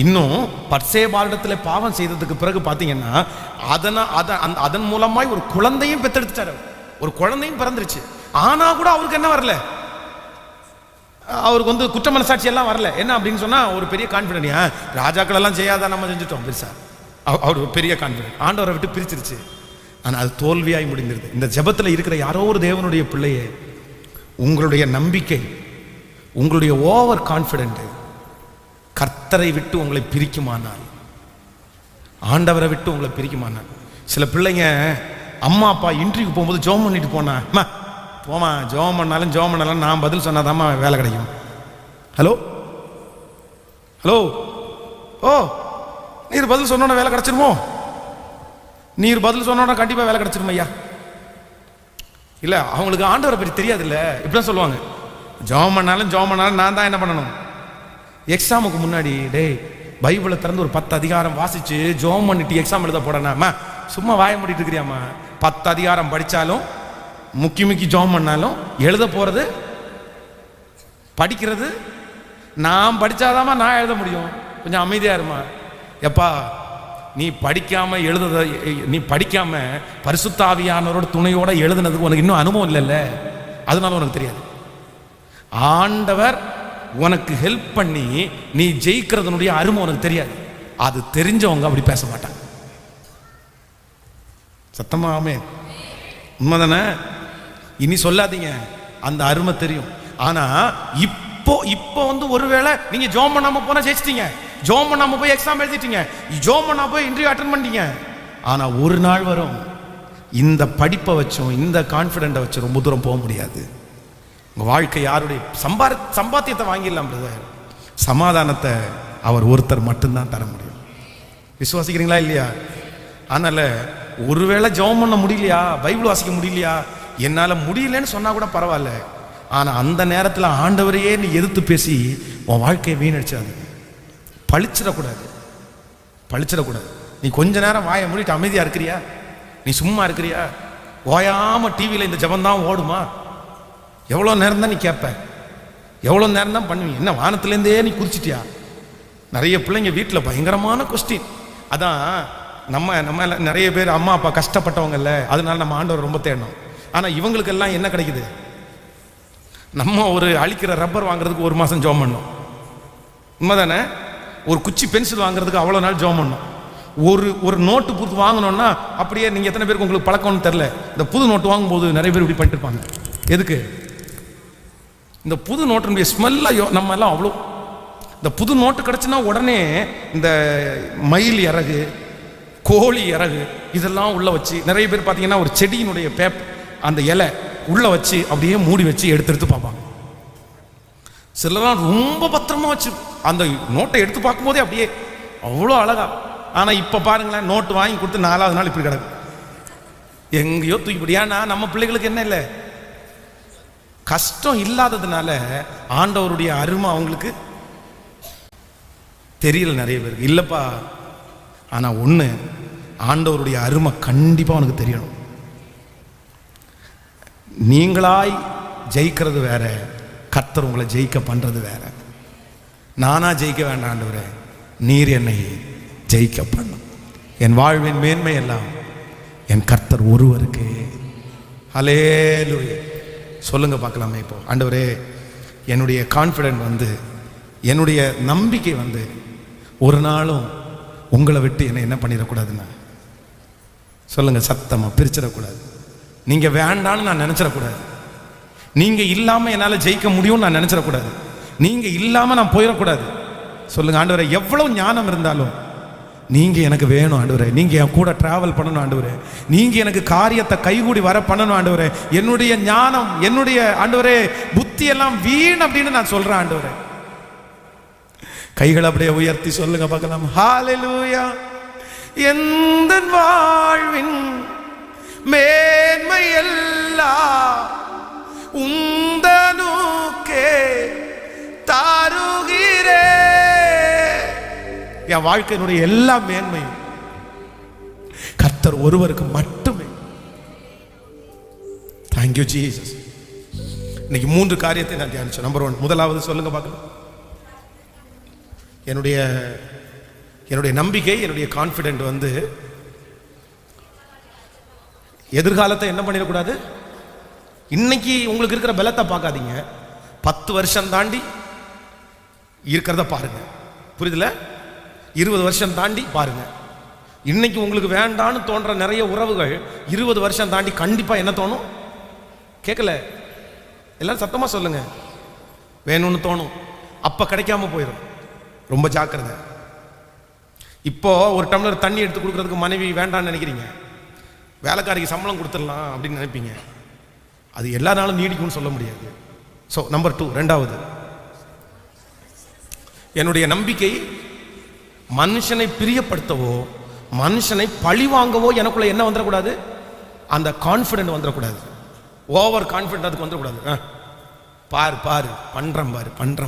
இன்னும் பர்சேபாரிடத்தில் பாவம் செய்ததுக்கு பிறகு பார்த்தீங்கன்னா அதன் மூலமாய் ஒரு குழந்தையும் பெற்றெடுத்துட்டாரு, ஒரு குழந்தையும் பிறந்துருச்சு. ஆனா கூட அவருக்கு என்ன வரல, அவருக்கு வந்து குற்ற மனசாட்சி எல்லாம் வரல. என்ன அப்படின்னு சொன்னா ஒரு பெரிய கான்ஃபிடென்ட், ராஜாக்கள் எல்லாம் செய்யாத நம்ம செஞ்சுட்டோம் பெருசா, அவர் பெரிய கான்ஃபிடென்ட். ஆண்டவரை விட்டு பிரிச்சிருச்சு. ஆனால் அது தோல்வியாய் முடிந்திருது. இந்த ஜெபத்தில் இருக்கிற யாரோ ஒரு தேவனுடைய பிள்ளையே, உங்களுடைய நம்பிக்கை, உங்களுடைய ஓவர் கான்ஃபிடென்ட் கர்த்தரை விட்டு உங்களை பிரிக்குமானால், ஆண்டவரை விட்டு உங்களை பிரிக்குமானால். சில பிள்ளைங்க அம்மா அப்பா இன்டர்வியூ போகும்போது ஜோம் பண்ணிட்டு போமா ஜோம் பண்ணாலும் நான் பதில் சொன்னாதாம்மா வேலை கிடைக்கும். ஹலோ ஓ நீர் பதில் சொன்னோன்னா வேலை கிடைச்சிருமோ? நீர் பதில் சொன்னோன்னா கண்டிப்பா வேலை கிடைச்சிருமா ஐயா? இல்ல அவங்களுக்கு ஆண்டவரை பற்றி தெரியாது. இல்ல இப்படிதான் சொல்லுவாங்க, ஜோம் பண்ணாலும் நான் தான் என்ன பண்ணணும். எக்ஸாமுக்கு முன்னாடி டேய் பைபிளை திறந்து ஒரு 10 அதிகாரம் வாசிச்சு ஜோம் பண்ணிட்டு எக்ஸாம் எழுத போடனா, சும்மா வாய மூடிட்டு இருக்கிறியாமா? 10 அதிகாரம் படிச்சாலும் முக்கி ஜோம் பண்ணாலும் எழுத போறது படிக்கிறது நான் படிச்சாதாமா நான் எழுத முடியும். கொஞ்சம் அமைதியா இருமா. எப்பா நீ படிக்காம பரிசுத்த ஆவியானவரோட துணையோட எழுதுனதுக்கு உனக்கு இன்னும் அனுபவம் இல்லைல்ல, அதனால உனக்கு தெரியாது. ஆண்டவர் உனக்கு ஹெல்ப் பண்ணி நீ ஜெயிக்கிறதுனுடைய அருமை உனக்கு தெரியாது. அது தெரிஞ்சவங்க அப்படி பேச மாட்டாங்க. சத்தமா ஆமென்? உண்மைதானே? இனி சொல்லாதீங்க, அந்த அருமை தெரியும். ஆனா இப்போ வந்து ஒருவேளை நீங்க ஜோம் பண்ணாம போனா ஜெயிச்சிட்டீங்க, ஜோம் பண்ணாம போய் எக்ஸாம் எழுதிட்டீங்க, ஜோம் பண்ணாம போய் இன்டர்வியூ அட்டெண்ட் பண்ணிட்டீங்க. ஆனா ஒரு நாள் வரும், இந்த படிப்பை வச்சும் இந்த கான்ஃபிடென்ட்டை வச்சு ரொம்ப தூரம் போக முடியாது. உங்க வாழ்க்கை யாருடைய சம்பாத்தியத்தை வாங்கிடலாம் பிரதர், சமாதானத்தை அவர் ஒருத்தர் மட்டும்தான் தர முடியும். விசுவாசிக்கிறீங்களா இல்லையா? அதனால ஒருவேளை ஜெபம் பண்ண முடியலையா, பைபிள் வாசிக்க முடியலையா, என்னால முடியலன்னு சொன்னா கூட பரவாயில்ல. ஆனா அந்த நேரத்தில் ஆண்டவரையே நீ எதிர்த்து பேசி உன் வாழ்க்கையை வீணடிச்சாது. பழிச்சிடக்கூடாது. நீ கொஞ்ச நேரம் வாயை மூடிட்டு அமைதியா இருக்கிறியா? நீ சும்மா இருக்கிறியா? ஓயாம டிவியில இந்த ஜெபம் தான் ஓடுமா? எவ்வளோ நேரம் தான் நீ கேட்ப? எவ்வளோ நேரம் தான் பண்ணுவீங்க? என்ன வானத்துலேருந்தே நீ குறிச்சிட்டியா? நிறைய பிள்ளைங்க வீட்டில் பயங்கரமான கொஸ்டின். அதான் நம்ம நிறைய பேர் அம்மா அப்பா கஷ்டப்பட்டவங்கல்ல, அதனால நம்ம ஆண்டவர் ரொம்ப தேடணும். ஆனால் இவங்களுக்கெல்லாம் என்ன கிடைக்குது? நம்ம ஒரு அழிக்கிற ரப்பர் வாங்குறதுக்கு 1 மாதம் ஜோம் பண்ணோம், உண்மைதானே? ஒரு குச்சி பென்சில் வாங்குறதுக்கு அவ்வளோ நாள் ஜோம் பண்ணோம். ஒரு நோட்டு புது வாங்கணும்னா அப்படியே. நீங்கள் எத்தனை பேருக்கு உங்களுக்கு பழக்கம்னு தெரில, இந்த புது நோட்டு வாங்கும்போது நிறைய பேர் இப்படி பண்ணிட்டு இருப்பாங்க. எதுக்கு? இந்த புது நோட்டினுடைய ஸ்மெல்ல நம்ம எல்லாம் அவ்வளோ. இந்த புது நோட்டு கிடச்சுன்னா உடனே இந்த மயில் இறகு, கோழி இறகு இதெல்லாம் உள்ள வச்சு, நிறைய பேர் பார்த்தீங்கன்னா ஒரு செடியினுடைய அந்த இலை உள்ள வச்சு அப்படியே மூடி வச்சு எடுத்து பார்ப்பாங்க. சிலலாம் ரொம்ப பத்திரமா வச்சு அந்த நோட்டை எடுத்து பார்க்கும்போதே அப்படியே அவ்வளோ அழகா. ஆனால் இப்போ பாருங்களேன், நோட்டு வாங்கி கொடுத்து 4வது நாள் இப்படி கிடக்கு, எங்கேயோ தூக்கிப்படி. ஏன்னா நம்ம பிள்ளைகளுக்கு என்ன இல்லை, கஷ்டம் இல்லாததுனால ஆண்டவருடைய அருமை அவங்களுக்கு தெரியல. நிறைய பேருக்கு இல்லைப்பா. ஆனால் ஒன்று, ஆண்டவருடைய அருமை கண்டிப்பாக அவனுக்கு தெரியணும். நீங்களாய் ஜெயிக்கிறது வேற, கர்த்தர் உங்களை ஜெயிக்க பண்ணுறது வேற. நானா ஜெயிக்க வேண்டாம் ஆண்டவரே, நீர் என்னை ஜெயிக்க பண்ணும். என் வாழ்வின் மேன்மை எல்லாம் என் கர்த்தர் ஒருவருக்கு. ஹல்லேலூயா. சொல்லுங்க பார்க்கலாமே. இப்போ ஆண்டவரே, என்னுடைய கான்ஃபிடென்ட் என்னுடைய நம்பிக்கை ஒரு நாளும் உங்களை விட்டு என்ன பண்ணிடக்கூடாதுன்னா சொல்லுங்க, சத்தமா பிரிச்சிடக்கூடாது. நீங்க வேண்டான்னு நான் நினைச்சிடக்கூடாது. நீங்க இல்லாம என்னால் ஜெயிக்க முடியும்னு நான் நினைச்சிடக்கூடாது. நீங்க இல்லாம நான் போயிடக்கூடாது. சொல்லுங்க ஆண்டவரே, எவ்வளவு ஞானம் இருந்தாலும் நீங்க எனக்கு வேணும் ஆண்டவரே. நீங்க என் கூட டிராவல் பண்ணணும் ஆண்டவரே. நீங்க எனக்கு காரியத்தை கைகூடி வர பண்ணணும் ஆண்டவரே. என்னுடைய ஞானம், என்னுடைய ஆண்டவரே புத்தி எல்லாம் வீண் அப்படின்னு நான் சொல்றேன் ஆண்டவரே. கைகளை அப்படியே உயர்த்தி சொல்லுங்க பார்க்கலாம். ஹல்லேலூயா. எந்த வாழ்வின் மேன்மை எல்லாம் உந்தனுக்கே தாருகிறே. என் வாழ்க்கையினுடைய எல்லா மேன்மையும் கர்த்தர் ஒருவருக்கு மட்டுமே. Thank you Jesus. இன்னைக்கு 3 காரியத்தை நான் தியானிச்சேன். நம்பர் 1, முதலாவது சொல்லுங்க பார்க்கலாம். என்னுடைய நம்பிக்கை, என்னுடைய கான்ஃபிடென்ட் எதிர்காலத்தை என்ன பண்ணிடக்கூடாது. இன்னைக்கு உங்களுக்கு இருக்கிற பலத்தை பார்க்காதீங்க, 10 வருஷம் தாண்டி இருக்கிறத பாருங்க. புரியுதுல? 20 வருஷம் தாண்டி பாருங்க. இன்னைக்கு உங்களுக்கு வேண்டான்னு தோன்ற நிறைய உறவுகள் 20 வருஷம் தாண்டி கண்டிப்பா என்ன தோணும்? கேட்கல? எல்லாரும் சத்தமா சொல்லுங்க. வேணும்னு தோணும், அப்ப கிடைக்காம போயிடும். ரொம்ப ஜாக்கிரதை. இப்போ ஒரு டம்ளர் தண்ணி எடுத்து கொடுக்கறதுக்கு மனைவி வேண்டான்னு நினைக்கிறீங்க, வேலைக்காரிக்கு சம்பளம் கொடுத்துடலாம் அப்படின்னு நினைப்பீங்க. அது எல்லா நாளும் நீடிக்கும்னு சொல்ல முடியாது. ஸோ நம்பர் 2, ரெண்டாவது, என்னுடைய நம்பிக்கை மனுஷனை பிரியப்படுத்தவோ மனுஷனை பழி வாங்கவோ எனக்குள்ள என்ன வந்துடக்கூடாது, அந்த கான்ஃபிடென்ட் வந்துடக்கூடாது. ஓவர் கான்ஃபிடென்ட் அதுக்கு வந்துடக்கூடாது. பாரு பாரு பண்றேன்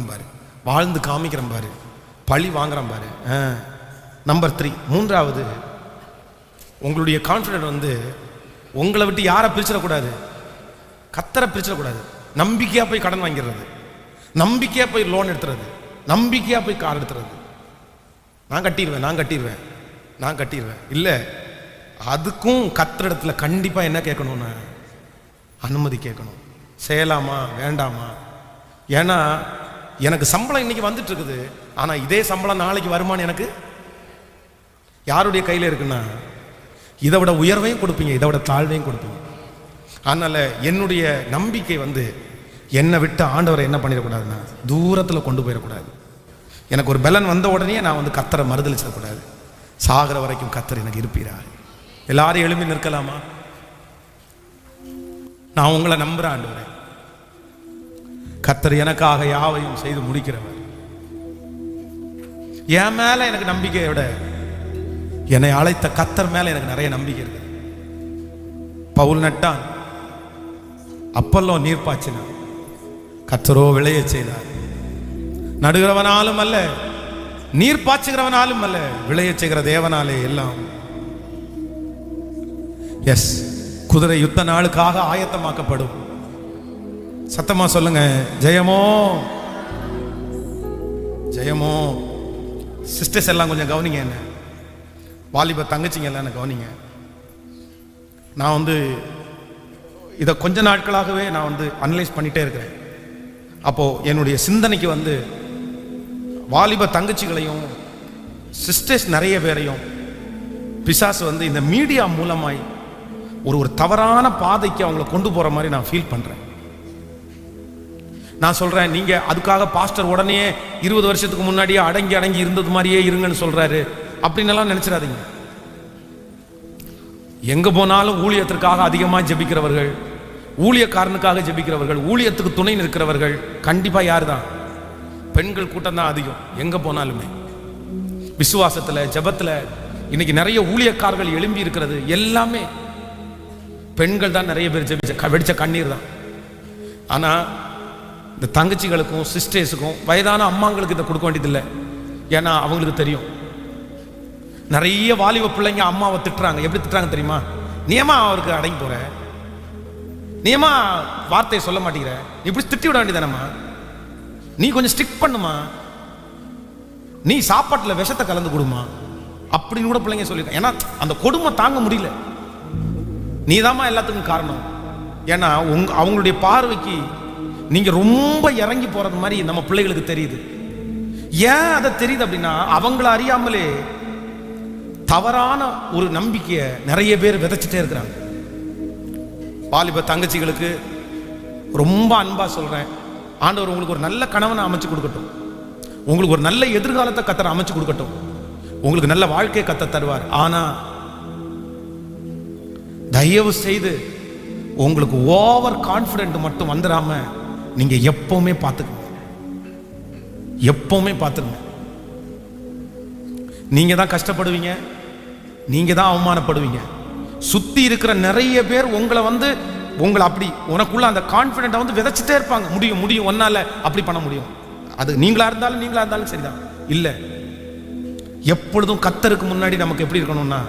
பாரு, வாழ்ந்து காமிக்கிறேன் பாரு, பழி வாங்குறேன் பாரு. நம்பர் 3, மூன்றாவது, உங்களுடைய கான்ஃபிடென்ட் உங்களை விட்டு யாரை பிரிச்சிடக்கூடாது, கர்த்தரை பிரிச்சிடக்கூடாது. நம்பிக்கையா போய் கடன் வாங்கிடுறது, நம்பிக்கையா போய் லோன் எடுத்துறது, நம்பிக்கையா போய் கார் எடுத்துறது. நான் கட்டிடுவேன் இல்லை. அதுக்கும் கர்த்தரிடத்துல கண்டிப்பா என்ன கேட்கணும்னா அனுமதி கேட்கணும். செய்யலாமா வேண்டாமா? ஏன்னா எனக்கு சம்பளம் இன்னைக்கு வந்துட்டு இருக்குது, ஆனா இதே சம்பளம் நாளைக்கு வருமானு எனக்கு யாருடைய கையில இருக்குன்னா, இதை விட உயர்வையும் கொடுப்பீங்க, இதை விட தாழ்வையும் கொடுப்பீங்க. அதனால என்னுடைய நம்பிக்கை என்னை விட்டு ஆண்டவரை என்ன பண்ணிடக்கூடாதுன்னா தூரத்தில் கொண்டு போயிடக்கூடாது. எனக்கு ஒரு பலன் வந்த உடனே நான் கர்த்தரை மறுதலிச்சிடக்கூடாது. சாகிற வரைக்கும் கர்த்தர் எனக்கு இருப்பீரார். எல்லாரும் எழுப்பி நிற்கலாமா? நான் உங்களை நம்புறேன் ஆண்டவரே. கர்த்தர் எனக்காக யாவையும் செய்து முடிக்கிறவர். என் மேல எனக்கு நம்பிக்கையை விட என்னை அழைத்த கர்த்தர் மேல எனக்கு நிறைய நம்பிக்கை இருக்கு. பவுல் நட்டான், அப்பல்லோ நீர் பாய்ச்சினார், கர்த்தரோ விளைய செய்தார். நடுகிறவனாலும் அல்ல, நீர் பாய்ச்சுகிறவனாலும் அல்ல, விளைய செய்கிற தேவனாலே எல்லாம். எஸ், குதிரை யுத்த நாளுக்காக ஆயத்தமாக்கப்படும். சத்தமா சொல்லுங்க, ஜெயமோ ஜெயமோ. சிஸ்டர்ஸ் எல்லாம் கொஞ்சம் கவனிங்க, என்ன வாலிப தங்கச்சிங்க எல்லாம் கவனிங்க. நான் இதை கொஞ்ச நாட்களாகவே நான் அனலைஸ் பண்ணிட்டே இருக்கிறேன். அப்போ என்னுடைய சிந்தனைக்கு வாலிப தங்கச்சிகளையும் சிஸ்டர்ஸ் நிறைய பேரையும் பிசாசு இந்த மீடியா மூலமாய் ஒரு தவறான பாதைக்கு அவங்கள கொண்டு போற மாதிரி நான் ஃபீல் பண்றேன். நான் சொல்றேன், நீங்க அதுக்காக பாஸ்டர் உடனே 20 வருஷத்துக்கு முன்னாடியே அடங்கி இருந்தது மாதிரியே இருங்கன்னு சொல்றாரு அப்படின்னு எல்லாம் நினைச்சிடாதீங்க. எங்க போனாலும் ஊழியத்திற்காக அதிகமாக ஜெபிக்கிறவர்கள், ஊழியக்காரனுக்காக ஜெபிக்கிறவர்கள், ஊழியத்துக்கு துணை நிற்கிறவர்கள் கண்டிப்பா யார் தான்? பெண்கள் கூட்டம் தான் அதிகம். எங்க போனாலுமே விசுவாசத்துல ஜெபத்துல இன்னைக்கு நிறைய ஊழியக்காரர்கள் எழும்பி இருக்கிறது எல்லாமே பெண்கள் தான். நிறைய பேர் ஜெபிச்ச வெடிச்ச கண்ணீர் தான். ஆனா இந்த தங்கச்சிகளுக்கும் சிஸ்டர்ஸுக்கும் வயதான அம்மாங்களுக்கு இதை கொடுக்க வேண்டியதில்லை. ஏன்னா அவங்களுக்கு தெரியும். நிறைய வாலிப பிள்ளைங்க அம்மாவை திட்டுறாங்க. எப்படி திட்டுறாங்க தெரியுமா? நீமா அவருக்கு அடங்கி போற, நீமா வார்த்தையை சொல்ல மாட்டேங்கிற, இப்படி திட்டி விட வேண்டியதானம்மா, நீ கொஞ்சம் ஸ்டிக் பண்ணுமா, நீ சாப்பாட்டுல விஷத்தை கலந்து கொடுமா அப்படின்னு கூட பிள்ளைங்க சொல்லியிருக்காங்க. ஏன்னா அந்த கொடுமை தாங்க முடியல. நீதாம்மா எல்லாத்துக்கும் காரணம். ஏன்னா அவங்களுடைய பார்வைக்கு நீங்க ரொம்ப இறங்கி போறது மாதிரி நம்ம பிள்ளைகளுக்கு தெரியுது. ஏன் அதை தெரியுது அப்படின்னா, அவங்கள அறியாமலே தவறான ஒரு நம்பிக்கையை நிறைய பேர் விதைச்சிட்டே இருக்கிறாங்க. வாலிப தங்கச்சிகளுக்கு ரொம்ப அன்பா சொல்றேன், ஆண்டவர் உங்களுக்கு ஒரு நல்ல கணவனை அமைச்சு கொடுக்கட்டும், உங்களுக்கு ஒரு நல்ல எதிர்காலத்தை கத்தரை அமைச்சு கொடுக்கட்டும், உங்களுக்கு நல்ல வாழ்க்கையை கத்த தருவார். ஆனா தயவு செய்து உங்களுக்கு ஓவர் கான்பிடென்ட் மட்டும் வந்துடாம நீங்க எப்பவுமே பார்த்துக்கங்க, எப்பவுமே பார்த்துக்கங்க. நீங்க தான் கஷ்டப்படுவீங்க, நீங்க தான் அவமானப்படுவீங்க. சுத்தி இருக்கிற நிறைய பேர் உங்களை உங்களை அப்படி உனக்குள்ள அந்த கான்பிடென்ட்டை விதைச்சிட்டே இருப்பாங்க. முடியும் முடியும், ஒன்னால அப்படி பண்ண முடியும். அது நீங்களா இருந்தாலும் சரிதான். இல்ல, எப்பொழுதும் கர்த்தருக்கு முன்னாடி நமக்கு எப்படி இருக்கணும்னா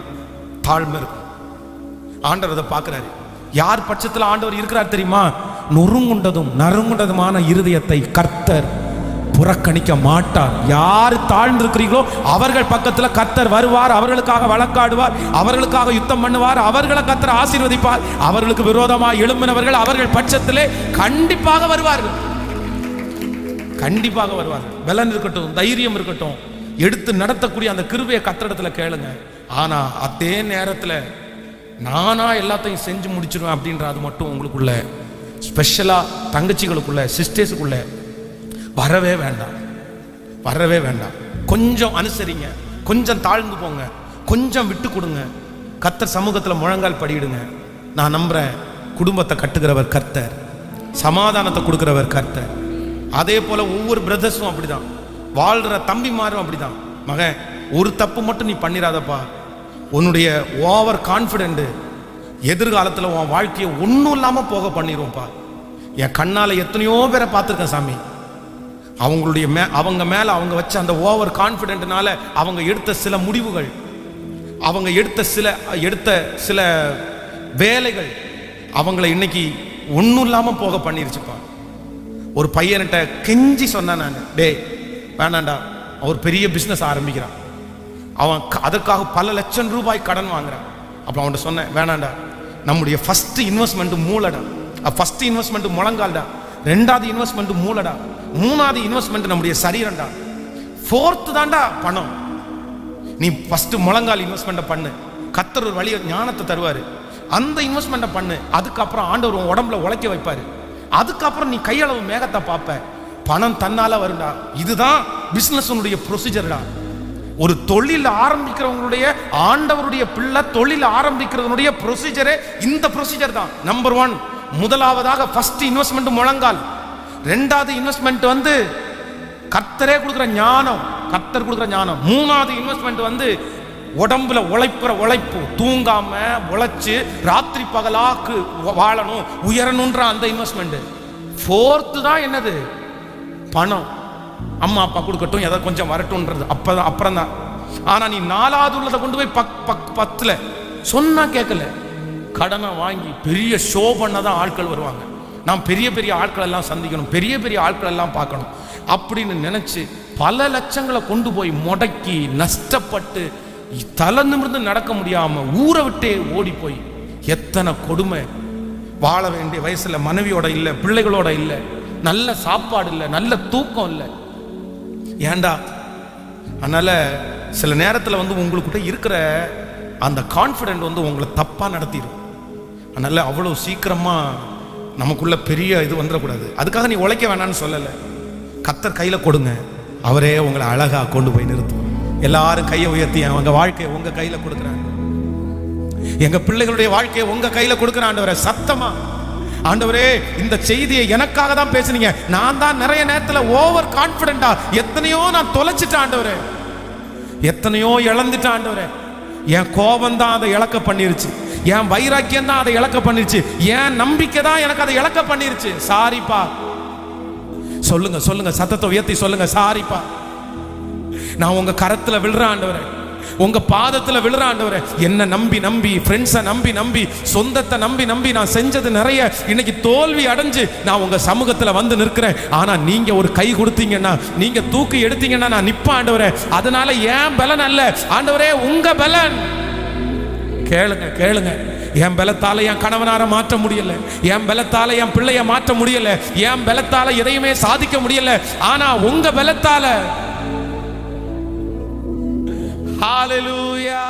தாழ்மை இருக்கும். ஆண்டவர் அதை பார்க்கிறாரு. யார் பட்சத்தில் ஆண்டவர் இருக்கிறார் தெரியுமா? நறுங்குண்டதுமான இருதயத்தை கர்த்தர் புறக்கணிக்க மாட்டார். யார் தாழ்ந்திருக்கிறீர்களோ அவர்கள் பக்கத்தில் கர்த்தர் வருவார், அவர்களுக்காக வழக்காடுவார், அவர்களுக்காக யுத்தம் பண்ணுவார், அவர்களை கர்த்தர் ஆசீர்வதிப்பார். அவர்களுக்கு விரோதமாக எழும்பினவர்கள் அவர்கள் பட்சத்திலே கண்டிப்பாக வருவார்கள், கண்டிப்பாக வருவார்கள். பலன் இருக்கட்டும், தைரியம் இருக்கட்டும், எடுத்து நடத்தக்கூடிய அந்த கிருபையை கர்த்தரிடத்துல கேளுங்க. ஆனா அதே நேரத்தில் நானா எல்லாத்தையும் செஞ்சு முடிச்சிருவேன் அப்படின்றது மட்டும் உங்களுக்குள்ள, ஸ்பெஷலா தங்கச்சிகளுக்குள்ள, சிஸ்டர்ஸுக்குள்ள வரவே வேண்டாம், வரவே வேண்டாம். கொஞ்சம் அனுசரிங்க, கொஞ்சம் தாழ்ந்து போங்க, கொஞ்சம் விட்டு கொடுங்க, கர்த்தர் சமூகத்தில் முழங்கால் படியிடுங்க. நான் நம்புறேன், குடும்பத்தை கட்டுகிறவர் கர்த்தர், சமாதானத்தை கொடுக்கிறவர் கர்த்தர். அதே போல ஒவ்வொரு பிரதர்ஸும் அப்படிதான், வாழ்ற தம்பிமாரும் அப்படிதான். மகன், ஒரு தப்பு மட்டும் நீ பண்ணிடாதப்பா. உன்னுடைய ஓவர் கான்ஃபிடென்ட் எதிர்காலத்தில் உன் வாழ்க்கையை ஒன்றும் இல்லாமல் போக பண்ணிடுவோம்ப்பா. என் கண்ணால் எத்தனையோ பேரை பார்த்துருக்கேன் சாமி. அவங்க மேலே அவங்க வச்ச அந்த ஓவர் கான்ஃபிடென்ட்னால அவங்க எடுத்த சில முடிவுகள், அவங்க எடுத்த சில வேலைகள் அவங்கள இன்னைக்கு ஒன்றும் இல்லாமல் போக பண்ணிருச்சுப்பா. ஒரு பையன்கிட்ட கெஞ்சி சொன்னேன் நான், டே வேணாண்டா, அவர் பெரிய பிஸ்னஸ் ஆரம்பிக்கிறான், அவன் அதற்காக பல லட்சம் ரூபாய் கடன் வாங்குறான். அப்போ அவன்கிட்ட சொன்னேன், வேணாண்டா, நம்முடைய ஃபர்ஸ்ட் இன்வெஸ்ட்மெண்ட் மூலடா, ஃபர்ஸ்ட் இன்வெஸ்ட்மெண்ட் முழங்கால்டா, ரெண்டாவது இன்வெஸ்ட்மெண்ட் மூலடா, மூணாவது இன்வெஸ்ட்மெண்ட் நம்முடைய சரீரம்டா, ஃபோர்த்து தாண்டா பணம். நீ ஃபர்ஸ்ட் முழங்கால் இன்வெஸ்ட்மெண்ட்டை பண்ணு, கர்த்தர் ஒரு வழியை ஞானத்தை தருவாரு, அந்த இன்வெஸ்ட்மெண்ட்டை பண்ணு. அதுக்கப்புறம் ஆண்டவர் உன் உடம்புல உழைக்க வைப்பாரு. அதுக்கப்புறம் நீ கையளவு மேகத்தை பார்ப்ப, பணம் தன்னால வரும்டா. இதுதான் பிசினஸ் ப்ரொசீஜர்டா. ஒரு தொழில் ஆரம்பிக்கிறவங்களுடைய, ஆண்டவருடைய பிள்ளை தொழில் ஆரம்பிக்கிறவனுடைய ப்ரொசீஜரே இந்த ப்ரொசீஜர் தான். நம்பர் 1, முதலாவதாக ஃபர்ஸ்ட் இன்வெஸ்ட்மெண்ட் முழங்கால், ரெண்டாவது இன்வெஸ்ட்மெண்ட் கர்த்தரே கொடுக்குற ஞானம், கர்த்தர் கொடுக்குற ஞானம், மூணாவது இன்வெஸ்ட்மெண்ட் உடம்புல உழைப்பு, தூங்காம உழைச்சு ராத்திரி பகலாக்கு வாழணும், உயரணுன்ற அந்த இன்வெஸ்ட்மெண்ட். ஃபோர்த்து தான் என்னது? பணம். அம்மா அப்பா கொடுக்கட்டும், எதை கொஞ்சம் வரட்டும்ன்றது அப்புறம் தான். ஆனா நீ நாலாவது உள்ளதை கொண்டு போய் 10ல சொன்னா கேட்கல, கடனை வாங்கி பெரிய ஷோ பண்ணதான் ஆட்கள் வருவாங்க. நாம் பெரிய பெரிய ஆட்கள் எல்லாம் சந்திக்கணும், பெரிய பெரிய ஆட்கள் எல்லாம் பார்க்கணும் அப்படின்னு நினைச்சு பல லட்சங்களை கொண்டு போய் முடக்கி நஷ்டப்பட்டு தலை நிமிர்ந்து நடக்க முடியாம ஊரை விட்டே ஓடி போய் எத்தனை கொடுமை. வாழ வேண்டிய வயசுல மனைவியோட இல்லை, பிள்ளைகளோட இல்லை, நல்ல சாப்பாடு இல்லை, நல்ல தூக்கம் இல்லை. ஏண்டா? அதனால சில நேரத்தில் வந்து உங்களுக்கிட்ட இருக்கிற அந்த கான்ஃபிடென்ட் வந்து உங்களை தப்பா நடத்திடும். அதனால அவ்வளோ சீக்கிரமா நமக்குள்ள பெரிய இது வந்துடக்கூடாது. அதுக்காக நீ உழைக்க வேணான்னு சொல்லலை. கர்த்தர் கையில கொடுங்க, அவரே உங்களை அழகா கொண்டு போய் நிறுத்துவார். எல்லாரும் கையை உயர்த்தி அவங்க வாழ்க்கையை உங்க கையில கொடுக்குறாங்க. எங்க பிள்ளைகளுடைய வாழ்க்கையை உங்க கையில கொடுக்குற ஆண்டவரே, சத்தமா ஆண்டவரே இந்த செய்தியை எனக்காக தான் பேசுனீங்க. நான் தான் நிறைய நேரத்துல ஓவர் கான்பிடென்டா எத்தனையோ நான் தொலைச்சிட்டேன் ஆண்டவரே, எத்தனையோ இழந்துட்டேன் ஆண்டவரே. என் கோபம் தான் அதை இழக்க பண்ணிருச்சு, என் வைராக்கியம் தான் அதை இழக்க பண்ணிருச்சு, என் நம்பிக்கை தான் எனக்கு அதை இழக்க பண்ணிருச்சு. சாரிப்பா. சொல்லுங்க சொல்லுங்க, சத்தத்தை உயர்த்தி சொல்லுங்க, சாரிப்பா. நான் உங்க கரத்துல விழுற ஆண்டவரே, உங்க பாதத்துல விழுற ஆண்டவரே. என்ன நம்பி நம்பி, ஃப்ரெண்ட்ஸை நம்பி நம்பி, சொந்தத்தை நம்பி நம்பி நான் செஞ்சது நிறைய. இன்னைக்கு தோல்வி அடைஞ்சு நான் உங்க சமூகத்துல வந்து நிற்கிறேன். ஆனா நீங்க ஒரு கை கொடுத்தீங்கன்னா, நீங்க தூக்கி எடுத்தீங்கன்னா நான் நிப்பேன் ஆண்டவரே. அதனால என் பலன் அல்ல ஆண்டவரே, உங்க பலன். கேளுங்க கேளுங்க. என் பலத்தால என் கணவனார மாற்ற முடியல, என் பலத்தால என் பிள்ளைய மாற்ற முடியல, என் பலத்தால எதையுமே சாதிக்க முடியல. ஆனா உங்க பலத்தால. ஹalleluya.